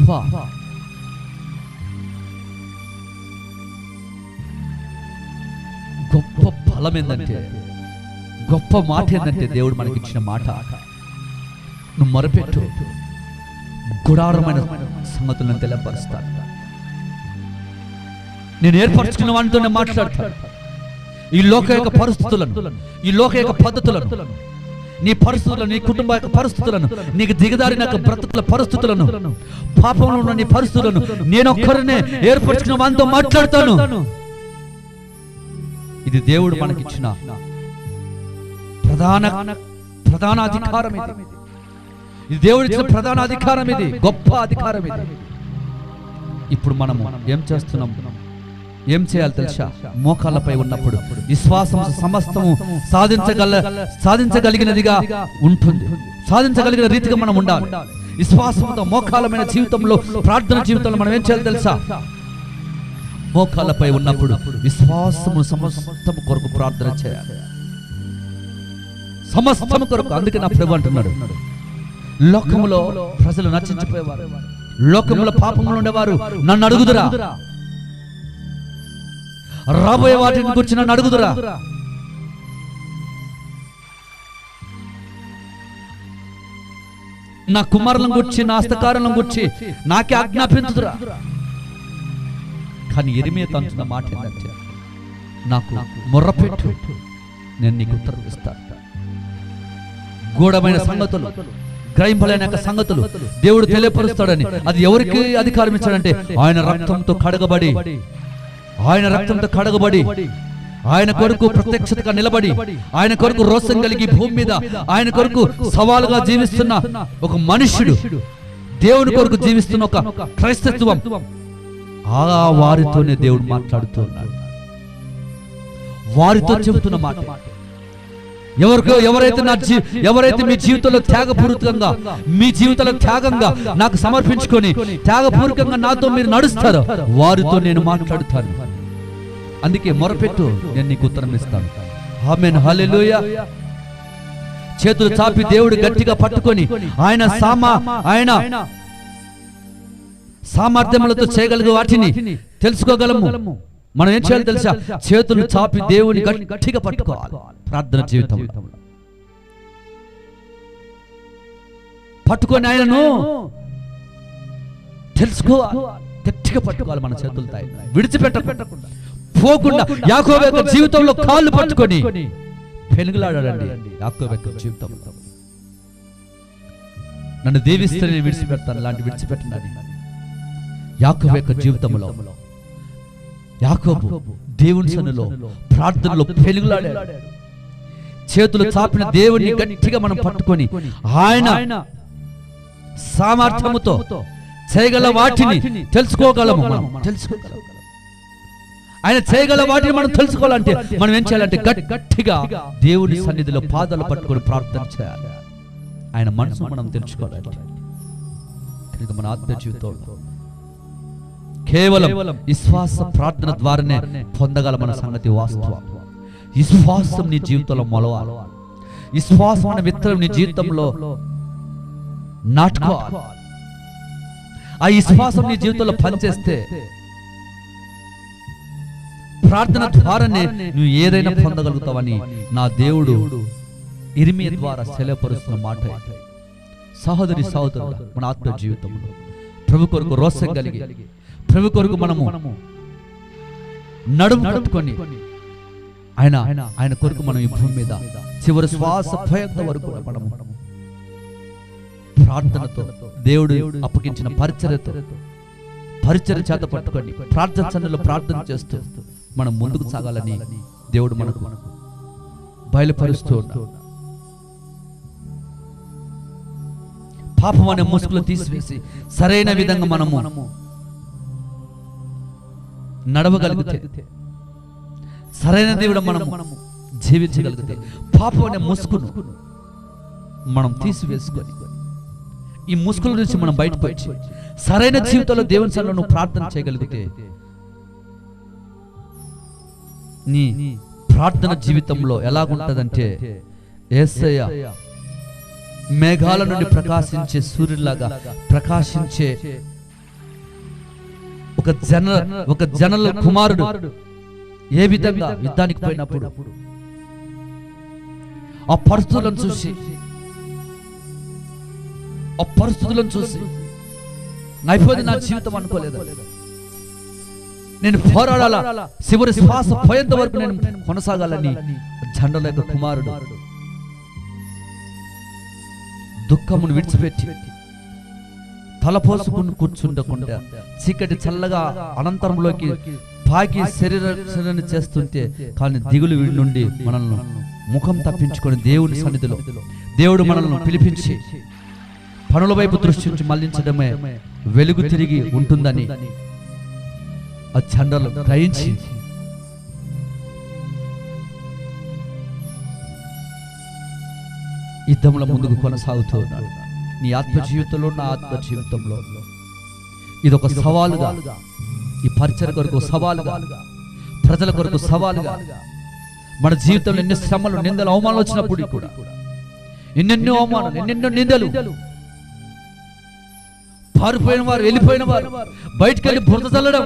బలం ఏంటంటే, గొప్ప మాట ఏంటంటే, దేవుడు మనకిచ్చిన మాట, నువ్వు మొరపెట్టు, గుడారమైన సంగతులను తెలియపరుస్తాను. నేను ఏర్పరచుకున్న వాటితోనే మాట్లాడతాను. ఈ లోక యొక్క పరిస్థితులను, ఈ లోక యొక్క పద్ధతులను, నీ పరిస్థితులను, నీ కుటుంబ యొక్క పరిస్థితులను, నీకు దిగదారిన బ్రతుకుల పరిస్థితులను, పాపంలో ఉన్న నీ పరిస్థితులను నేనొక్కరినే ఏర్పరచుకున్న వాటితో మాట్లాడతాను. ఇది దేవుడు మనకిచ్చిన ప్రధాన అధికారం ఇది. ఇది దేవుడు ఇచ్చిన ప్రధాన అధికారం, ఇది గొప్ప అధికారం ఇది. ఇప్పుడు మనము ఏం చేస్తున్నాం? ఏం చేయాలి తెలుసా? మోకాళ్ళపై ఉన్నప్పుడు విశ్వాసం సమస్తము సాధించగలిగినదిగా ఉంటుంది. సాధించగలిగిన రీతిగా మనం ఉండాలి. విశ్వాసంతో మోకాలమైన జీవితంలో, ప్రార్థన జీవితంలో మనం ఏం చేయాలి తెలుసా? మోకాళ్ళపై ఉన్నప్పుడు విశ్వాసము సమస్తము కొరకు ప్రార్థన చేయాలి. సమస్తము కొరకు. అందుకే నా ప్రభు అంటున్నాడు, లోకములో ప్రజలు నశించిపోయేవారు, లోకములో పాపములు ఉండేవారు నన్ను అడుగుదురా, రాబోయే వాటిని గురించి నన్ను అడుగుదురా. నా కుమారులను గురించి, నా హస్తకారులను గురించి నాకే ఆజ్ఞాపించుదురా. కానీ యెరెమీయా అంటున్న మాట ఏంటంటే, నాకు మొర్రపెట్టు, నేను నీకు ఉత్తరం ఇస్తాను. గూఢమైన సంగతులు, గ్రహింపలేని సంగతులు దేవుడు తెలియపరుస్తాడని. అది ఎవరికి అధికారం ఇచ్చాడంటే, ఆయన రక్తంతో కడగబడి ఆయన కొరకు ప్రత్యక్షతగా నిలబడి, ఆయన కొరకు రోషం కలిగి భూమి మీద ఆయన కొరకు సవాలుగా జీవిస్తున్న ఒక మనుష్యుడు, దేవుని కొరకు జీవిస్తున్న ఒక క్రైస్తత్వం, ఆ వారితోనే దేవుడు మాట్లాడుతున్నాడు. వారితో చెబుతున్న మాట, ఎవరైతే మీ జీవితంలో త్యాగపూరితంగా, మీ జీవితంలో త్యాగంగా నాకు సమర్పించుకొని త్యాగపూరితంగా నాతో మీరు నడుస్తారో వారితో నేను మాట్లాడుతాను. అందుకే మొరపెట్టు, నేను నీకు ఉత్తరం ఇస్తాను. ఆమేన్, హల్లెలూయా. చేతులు చాపి దేవుడు గట్టిగా పట్టుకొని ఆయన సామర్థ్యములతో చేయగలిగే వాటిని తెలుసుకోగలము. మనం ఏం చేయాలి తెలుసా? చేతులు చాపి దేవుని గట్టిగా పట్టుకోవాలి. ప్రార్థన జీవితం పట్టుకొని ఆయనను తెలుసుకోవాలి, గట్టిగా పట్టుకోవాలి. మన చేతులతో విడిచిపెట్టకుండా పోకుండా. యాకోబు యొక్క జీవితంలో కాళ్ళు పట్టుకొని పెనుగులాడాడండి. యాకోబు యొక్క జీవితంలో నన్ను దీవిస్తే నేను విడిచిపెడతాను, అలాంటి విడిచిపెట్టండి. యాకోబు యొక్క జీవితంలో యాకోబు దేవుని సన్నిధిలో ప్రార్థనలో పెనుగులాడాడు. చేతులు చాపిన దేవుని గట్టిగా మనం పట్టుకొని ఆయన సామర్థ్యముతో చేయగల వాటిని తెలుసుకోగలము. ఆయన చేయగల వాటిని మనం తెలుసుకోవాలంటే మనం ఏం చేయాలంటే గట్టిగా దేవుని సన్నిధిలో పాదాలు పట్టుకొని ప్రార్థన చేయాలి. ఆయన మనసు మనం తెలుసుకోవాలి. మన ఆత్మ జీవితంలో కేవలం విశ్వాస ప్రార్థన ద్వారానే పొందగలమన్న సంగతి వాస్తవం. విశ్వాసం నీ జీవితంలో మొలవాలి. విశ్వాసం అనే విత్తనం నీ జీవితంలో నాటుకోవాలి. ఆ విశ్వాసం నీ జీవితంలో పనిచేస్తే ప్రార్థన ద్వారానే నువ్వు ఏదైనా పొందగలుగుతావని నా దేవుడు ఇర్మియా ద్వారా సెలవుపరుస్తున్న మాట. సహోదరి సహోదరుల, మన ఆత్మ జీవితంలో ప్రభు కొరకు రోషం కలిగి, ప్రభు కొరకు మనము నడుము కట్టుకొని ఆయన కొరకు మనం ఈ భూమి మీద చివరి శ్వాస పోయేంత వరకు మనము ప్రార్థనతో, దేవుడు అప్పగించిన పరిచర్య చేత పట్టుకొని ప్రార్థన సన్నిధిలో ప్రార్థన చేస్తూ మనం ముందుకు సాగాలని దేవుడు మనకు బయలుపరుస్తూ ఉన్నాడు. పాపం అనే ముసుగులు తీసివేసి సరైన విధంగా మనము నడవగలిగితే, సరైన దేవుడు మనము జీవించగలిగితే, పాపం అనే ముసుగును మనం తీసివేసుకొని ఈ ముసుగుల నుంచి మనం బయటకు వచ్చి సరైన జీవితంలో దేవుని సన్నిధిలో నువ్వు ప్రార్థన చేయగలిగితే నీ ప్రార్థన జీవితంలో ఎలాగుంటదంటే యేసయ్య మేఘాల నుండి ప్రకాశించే సూర్యులాగా ప్రకాశించే ఒక జనల కుమారుడు ఏ విధంగా యుద్ధానికి పోయినప్పుడు ఆ పరిస్థితులను చూసి అయిపోయింది నా జీవితం అనుకోలేదు, నేను పోరాడాలా, చివరి శ్వాస పోయేంత వరకు నేను కొనసాగాలని జనల యొక్క కుమారుడు దుఃఖమును విడిచిపెట్టి తలపోసుకుని కూర్చుండకుండా చీకటి చల్లగా అనంతరంలోకి పాకి శరీరాన్ని చేస్తుంటే కానీ దిగులు వీడి నుండి మనల్ని ముఖం తప్పించుకొని దేవుని సన్నిధిలో దేవుడు మనల్ని పిలిపించి పనుల వైపు దృష్టి మళ్లించడమే వెలుగు తిరిగి ఉంటుందని ఆ చండలు గ్రహించి యుద్ధంలో ముందుకు కొనసాగుతూ ఉన్నాడు. నీ ఆత్మ జీవితంలో, నా ఆత్మ జీవితంలో ఇది ఒక సవాలుగా, ఈ పరిచయ కొరకు సవాలుగా, ప్రజల కొరకు సవాలుగా, మన జీవితంలో ఎన్ని శ్రమలు, నిందలు, అవమానాలు వచ్చినప్పుడు కూడా ఎన్నెన్నో అవమానాలు, ఎన్నెన్నో నిందలు, పారిపోయిన వారు, వెళ్ళిపోయిన వారు, బయటకు వెళ్ళి బురద చల్లడం,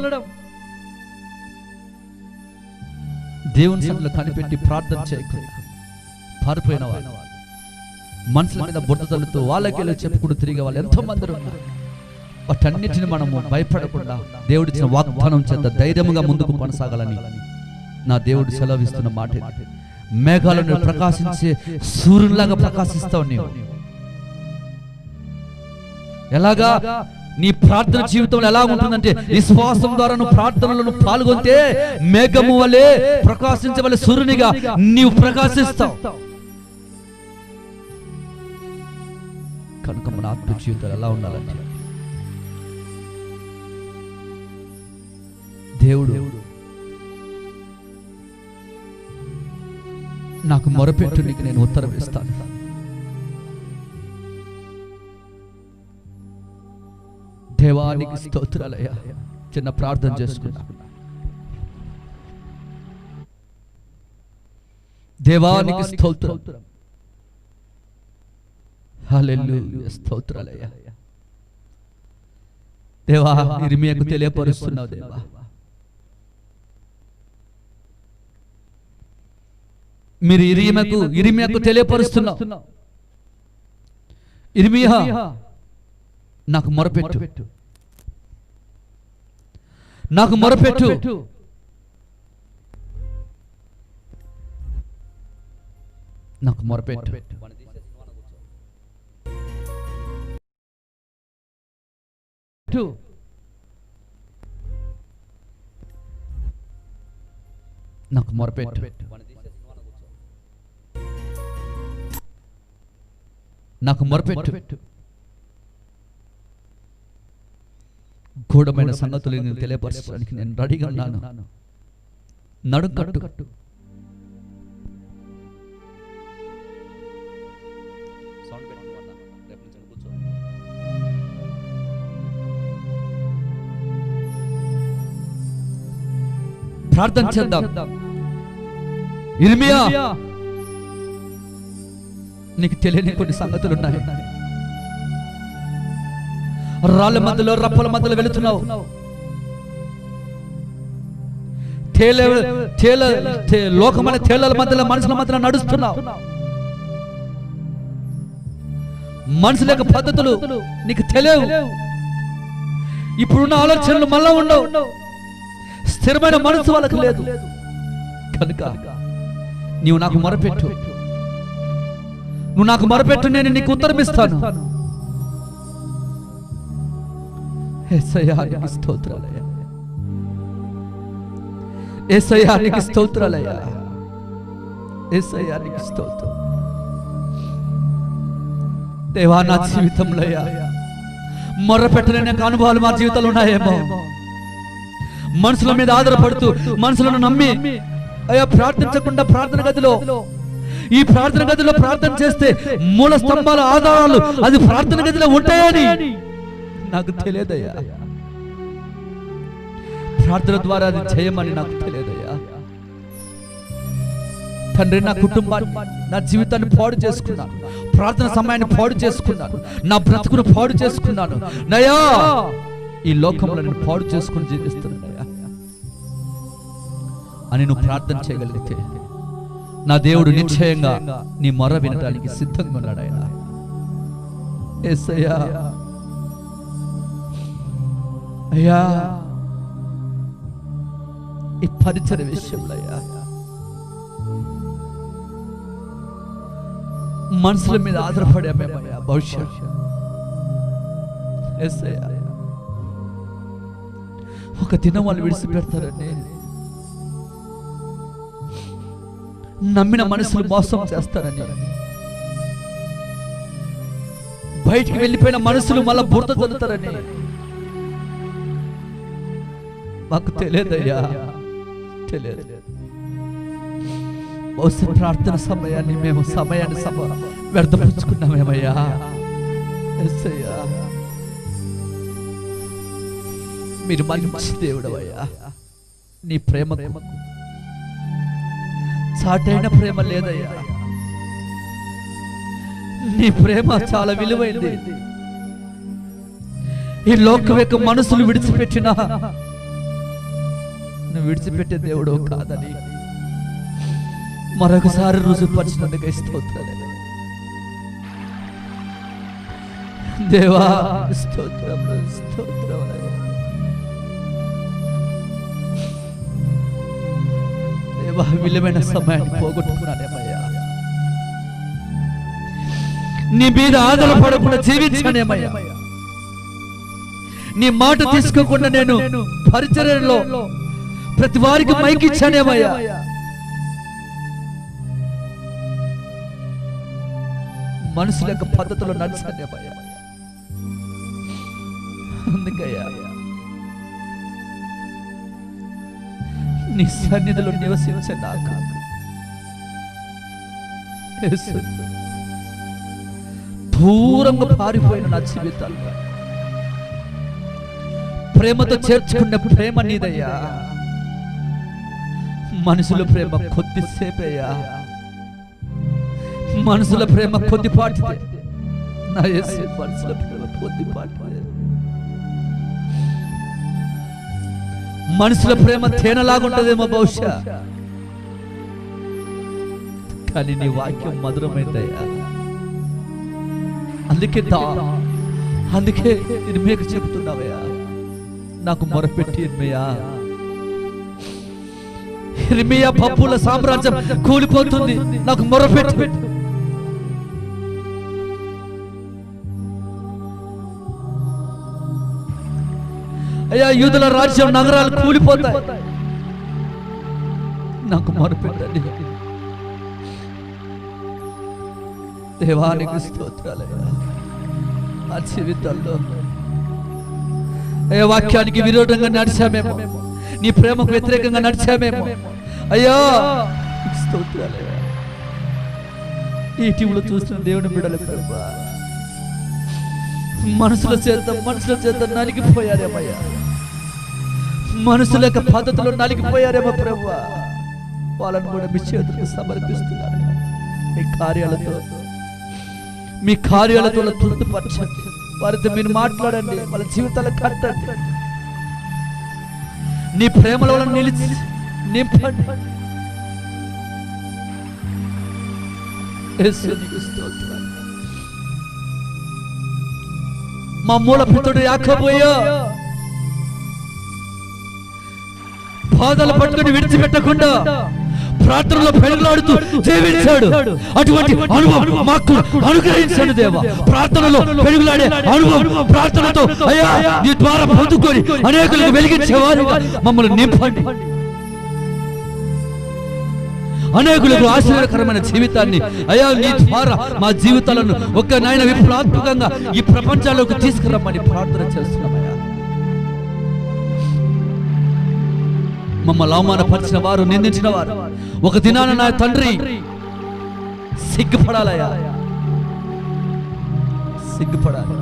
దేవుని సన్నిధిలో కనిపెట్టి ప్రార్థన చేయకుండా పారిపోయిన వారు, మనుషుల మీద బురద చల్లుతూ వాళ్ళకెళ్ళి చెప్పుకుంటూ తిరిగే వాళ్ళు ఎంతో మంది ఉన్నారు. వాటన్నిటిని మనము భయపడకుండా దేవుడిచ్చిన వాగ్దానం చేత ధైర్యముగా ముందుకు కొనసాగాలని నా దేవుడు సెలవిస్తున్న మాట. మేఘాలను ప్రకాశించే సూర్యునిలాగా ప్రకాశిస్తావు నీవు. ఎలాగా? నీ ప్రార్థన జీవితంలో ఎలా ఉంటుందంటే, విశ్వాసం ద్వారా నువ్వు ప్రార్థనలను పాల్గొంటే మేఘము వలె ప్రకాశించవలే సూర్యునిగా నీవు ప్రకాశిస్తావు. కనుక మన ఆత్మ జీవితాలు ఎలా ఉండాలంటే, దేవుడు నాకు మొరపెట్టు, నీకు నేను ఉత్తరం ఇస్తాను. దేవానికి స్తోత్రాలయ్యా. చిన్న ప్రార్థన చేసుకున్నా. దేవానికి స్తోత్రం. హల్లెలూయా. స్తోత్రాలయ్యా. దేవా, ఇర్మియాకు తెలియపరుస్తున్నావు దేవా. మీరు ఇర్మియాకు తెలియపరుస్తున్నావు. ఇర్మియా నాకు మొరపెట్టు, నాకు మొరపెట్టు. నాకు మొరపెట్టు. నాకు మొరపెట్టు. నాకు మొరపెట్టు. గూఢమైన సంగతులు నేను తెలియపరచడానికి నేను రెడీగా ఉన్నాను. నడుం కట్టు. ప్రార్థన చేద్దాం. ఇర్మియా, నీకు తెలియని కొన్ని సంగతులు ఉన్నాయి. రాళ్ళ మధ్యలో, రప్పల మధ్యలో వెళుతున్నావు. లోకమైన తేళ్ల మధ్యలో, మనుషుల మధ్యలో నడుస్తున్నావు. మనుషుల యొక్క పద్ధతులు నీకు తెలియవు. ఇప్పుడున్న ఆలోచనలు మళ్ళా ఉండవు. స్థిరమైన మనసు వాళ్ళకు లేదు. కనుక నీవు నాకు మొరపెట్టు. నువ్వు నాకు మొరపెట్టు, నేను నీకు ఉత్తరం ఇస్తాను. యేసయ్యా నీకు స్తోత్రాలయ్యా. యేసయ్యా నీకు స్తోత్రాలయ్యా. యేసయ్యా నీకు స్తోత్రం. దేవా, నా జీవితంలో మొరపెట్టలేని అనుభవాలు మా జీవితంలో ఉన్నాయేమో. మనుషుల మీద ఆధారపడుతూ, మనుషులను నమ్మి అయ్యా ప్రార్థించకుండా ఈ ప్రార్థన గదిలో ప్రార్థన చేస్తే మూల స్తంభాల ఆధారాలు అది ప్రార్థన గదిలో ఉంటాయని నాకు తెలియదయ్యా. ప్రార్థన ద్వారా అది చేయమని నాకు తెలియదయ్యా. తండ్రి, నా కుటుంబాన్ని, నా జీవితాన్ని పాడు చేసుకున్నాను. ప్రార్థన సమయాన్ని పాడు చేసుకున్నాను. నా బ్రతుకును పాడు చేసుకున్నాను. నయా, ఈ లోకంలో నేను పాడు చేసుకుని జీవిస్తున్నానయ్యా అని నువ్వు ప్రార్థన చేయగలిగితే నా దేవుడు నిశ్చయంగా నీ మొర వినడానికి సిద్ధంగా ఉన్నాడు. ఆయన యేసయ్యా, అయ్యా, ఈ పరిచర్య విషయంలో అయ్యా మనుషుల మీద ఆధారపడే మేమయ్యా భవిష్యత్ యేసయ్యా ఒక దినం వాళ్ళు విడిచిపెడతారని నమ్మిన మనుషులు మోసం చేస్తారని, బయటికి వెళ్ళిపోయిన మనుషులు మళ్ళా బురద చదువుతారని మాకు తెలియదయ్యా, తెలియదు. బహుశా ప్రార్థన సమయాన్ని మేము వ్యర్థపరుచుకున్నామేమయ్యా. యేసయ్యా, మీరు మంచి దేవుడవయ్యా. నీ ప్రేమకు చాటైన ప్రేమ లేదయ్యా. నీ ప్రేమ చాలా విలువైంది. ఈ లోకం యొక్క మనసులు విడిచిపెట్టినా నువ్వు విడిచిపెట్టే దేవుడు కాదని మరొకసారి రుజువుపరిచినందుకు స్తోత్రాలు దేవా. స్తోత్రం, స్తోత్రం. దేవా, విలువైన సమయాన్ని పోగొట్టుకున్నానేమయ్యా. నీ మీద ఆధారపడకుండా జీవించానేమయ్యా. నీ మాట తీసుకోకుండా నేను పరిచర్యలో ప్రతి వారికి మైకిచ్చానేమయ్యా. మనుషుల యొక్క పద్ధతిలో నడిచానేమయ్యా. అందుకయ్యా నీ సన్నిధిలో నివసించే నాకు దూరంగా పారిపోయిన నా జీవితాలు ప్రేమతో చేర్చుకున్న ప్రేమ నీదయ్యా. మనుషుల ప్రేమ కొద్దిసేపయ్యా, మనుషుల ప్రేమ కొద్దిపాటి. నా యేసు మనుషుల ప్రేమ కొద్దిపాటి. మనుషుల ప్రేమ తేనెలాగుంటదేమో బహుశా, కానీ నీ వాక్యం మధురమైందయ్యా. అందుకే నేను మీకు చెప్తున్నావయ్యా, నాకు మొరపెట్టి ఇర్మియా పప్పుల సామ్రాజ్యం కూలిపోతుంది, నాకు మొరపెట్టి. అయ్యా యూదుల రాజ్యం నగరాలు కూలిపోతాయి, నాకు మొరపెట్టండి. దేవానికి స్తోత్రాలయ్యా. ఆ జీవితాల్లో ఏ వాక్యానికి విరోధంగా నడిచామేమో, నీ ప్రేమకు వ్యతిరేకంగా నడిచామేమో అయ్యా, స్తోత్రాలయ్యా. ఈ టీవీలో చూస్తున్న దేవుని బిడ్డల ప్రభా, మనుషుల చేత నలిగిపోయారేమయ్యా, మనుషుల యొక్క పద్ధతిలో నలిగిపోయారేమో ప్రభా. వాళ్ళను కూడా మీ చేతులకు సమర్పిస్తున్నారు. మీ కార్యాలతో తృప్తిపరచండి. వారితో మీరు మాట్లాడండి, వాళ్ళ జీవితాలు కట్టండి. నీ ప్రేమలో నిలిచి నింపండి. మా మూల పుత్రుడు యాకోబోయా బాధలు పట్టుకుని విడిచిపెట్టకుండా ప్రార్థనలో పెరుగులాడుతూ జీవించాడు. అటువంటి అనుభవం మాకు అనుగ్రహించండి దేవా. ప్రార్థనలో పెరుగులాడే అనుభవం, ప్రార్థనతో అయ్యా నీ ద్వారా పొందుకొని అనేకులకు వెలిగించేవారు మమ్మల్ని నింపండి. అనేకులకు ఆశీర్వాదకరమైన జీవితాన్ని అయ్యా నీ ద్వారా మా జీవితాలను ఒక నాయన విప్లవాత్మకంగా ఈ ప్రపంచాల్లోకి తీసుకురమ్మని ప్రార్థన చేస్తున్నామయ్యా. మమ్మల్ని అవమానపరిచిన వారు, నిందించిన వారు ఒక దినాన నా తండ్రి సిగ్గుపడాలయ్యా, సిగ్గుపడాలి.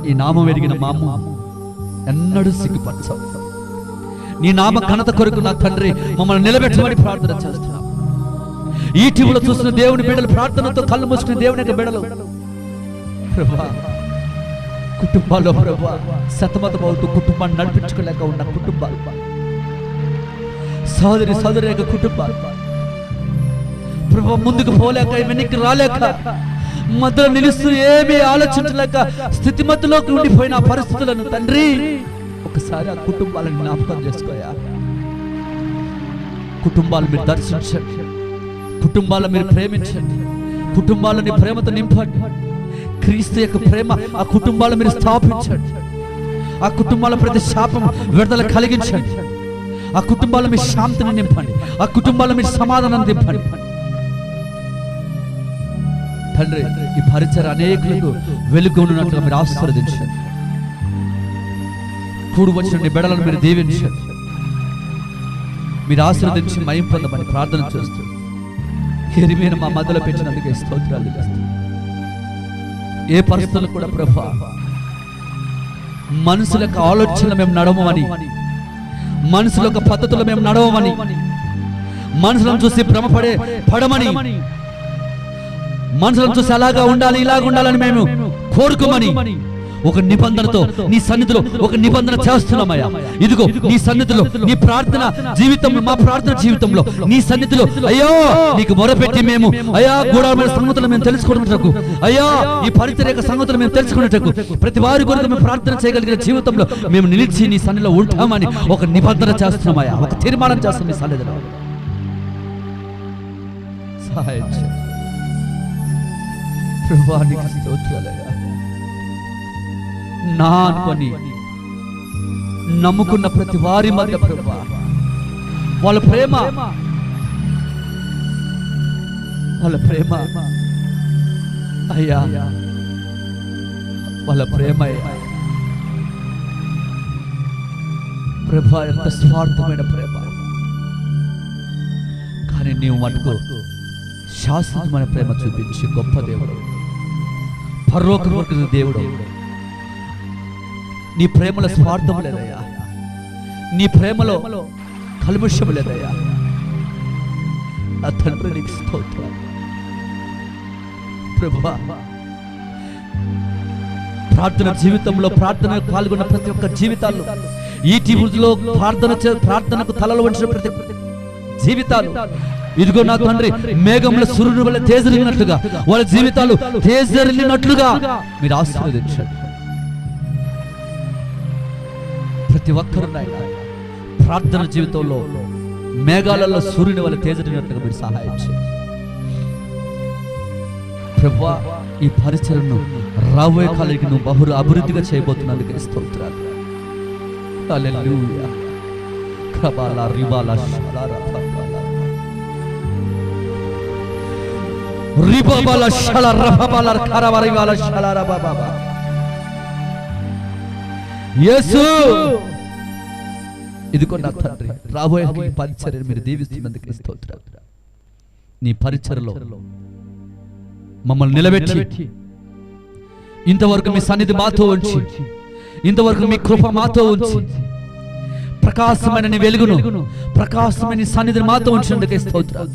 ఈ నామం ఎరిగిన మా అమ్మ ఎన్నడూ సిగ్గుపరచవు. నీ నామ ఘనత కొరకు నా తండ్రి మమ్మల్ని నిలబెట్టమని ప్రార్థన చేస్తున్నాం. ఈ టీవీలో చూసిన దేవుని బిడ్డలు, ప్రార్థనతో కళ్ళు మూసుకున్న దేవుని యొక్క బిడ్డలు ప్రభా, కుటుంబాల్లో ప్రభా సతమతమవుతూ కుటుంబాన్ని నడిపించుకోలేక ఉన్న కుటుంబాలు, సోదరి యొక్క కుటుంబాలు ప్రభా ముందుకు పోలేక వెనక్కి రాలేక మధ్యలో నిలుస్తూ ఏమీ ఆలోచించలేక స్థితిమతిలోకి ఉండిపోయిన పరిస్థితులను తండ్రి ఒకసారి ఆ కుటుంబాలను జ్ఞాపకం చేసుకోయా. కుటుంబాలు మీరు దర్శించండి, కుటుంబాలను మీరు ప్రేమించండి, కుటుంబాలని ప్రేమతో నింపండి. క్రీస్తు యొక్క ప్రేమ ఆ కుటుంబాలను మీరు స్థాపించండి. ఆ కుటుంబాల ప్రతి శాపం విడుదల కలిగించండి. ఆ కుటుంబాల మీ శాంతిని నింపండి. ఆ కుటుంబాల మీ సమాధానం నింపండి తండ్రి. ఈ పరిచయం అనేకులకు వెలుగున్నట్లుగా మీరు ఆశీర్వదించండి. కూడు వచ్చిన బిడ్డలను మీరు దీవించండి. మీరు ఆశీర్వదించి మహిమ పొందమని ప్రార్థన చేస్తూ ఎరిమైన మా మధ్యలో పెంచినందుకే స్తోత్రాలు చేస్తాం. ఏ పరిస్థితులు కూడా ప్రభా మనుషుల యొక్క ఆలోచనలు మేము నడవమని, మనుషుల యొక్క పద్ధతులు మేము నడవమని, మనుషులను చూసి పడమని, మనుషులను చూసి అలాగా ఉండాలి ఇలాగ ఉండాలని మేము కోరుకోమని ఒక నిబంధనతో నీ సన్నిధిలో ఒక నిబంధన చేస్తున్నామయ్యా. ఇదిగో నీ సన్నిధిలో నీ ప్రార్థన జీవితంలో, మా ప్రార్థన జీవితంలో నీ సన్నిధిలో అయ్యో నీకు మొరపెట్టి మేము అయ్యా గూఢమైన సంగతులు మేము తెలుసుకున్నటకు, అయ్యా ఈ పరిచర్య సంగతులు మేము తెలుసుకున్నటకు, ప్రతి వారి కొరకు మేము ప్రార్థన చేయగలిగిన జీవితంలో మేము నిలిచి నీ సన్నిధిలో ఉంటామని ఒక నిబంధన చేస్తున్నామయ్యా. ఒక తీర్మానం చేస్తాం నీ సన్నిధిలో. సహాయం చేయండి ప్రభువా, నీకు స్తోత్రాలయ్యా. నా అనుకొని నమ్ముకున్న ప్రతి వారి మధ్య ప్రభువా వాళ్ళ ప్రేమ అయ్యా, వాళ్ళ ప్రేమ ప్రభువా ఎంత స్వార్థమైన ప్రేమ. కానీ నీవు మటుకు శాశ్వతమైన ప్రేమ చూపించి గొప్ప దేవుడు, పరలోకమైన దేవుడు. నీ ప్రేమలో స్వార్థం లేదయ్యా, నీ ప్రేమలో కల్మషం లేదయ్యా. ఆ తండ్రి నీకు స్తోత్రం ప్రభువా. ప్రార్థన జీవితంలో ప్రార్థన పాల్గొన్న ప్రతి ఒక్క జీవితాల్లో, ఈ టీవీలో ప్రార్థనకు తలలు వంచిన ప్రతి జీవితాలు, ఇదిగో నా తండ్రి మేఘంలో సూర్యుని వల్ల తేజరిల్లినట్లుగా వాళ్ళ జీవితాలు తేజరిల్లినట్లుగా మీరు ఆశీర్వదించండి. ప్రతి ఒక్కరు ప్రార్థన జీవితంలో మేఘాలలో సూర్యుని వల్ల తేజరిల్లినట్లుగా మీరు సహాయం చేయండి ప్రభువా. ఈ పరిచయను రాబోయే కాలానికి నువ్వు బహు అభివృద్ధిగా చేయబోతున్నందుకు స్తోత్రాలు. హల్లెలూయా. కబాలా రిబాలా షలారా రిబాబాలా షలారా రబాబాలా కరవరిబాలా షలారా బాబా. యేసు ఇదిగో నా తండ్రి రాబోయే పరిచర్యను మీరు దీవిస్తున్నందుకు స్తోత్రాలు. నీ పరిచర్యలో మమ్మల్ని నిలబెట్టి ఇంతవరకు మీ సన్నిధి మాతో ఉంచి, ఇంతవరకు మీ కృప మాతో ఉంచి, ప్రకాశమైన నీ వెలుగును, ప్రకాశమైన నీ సన్నిధిని మాతో ఉంచినందుకే స్తోత్రాలు.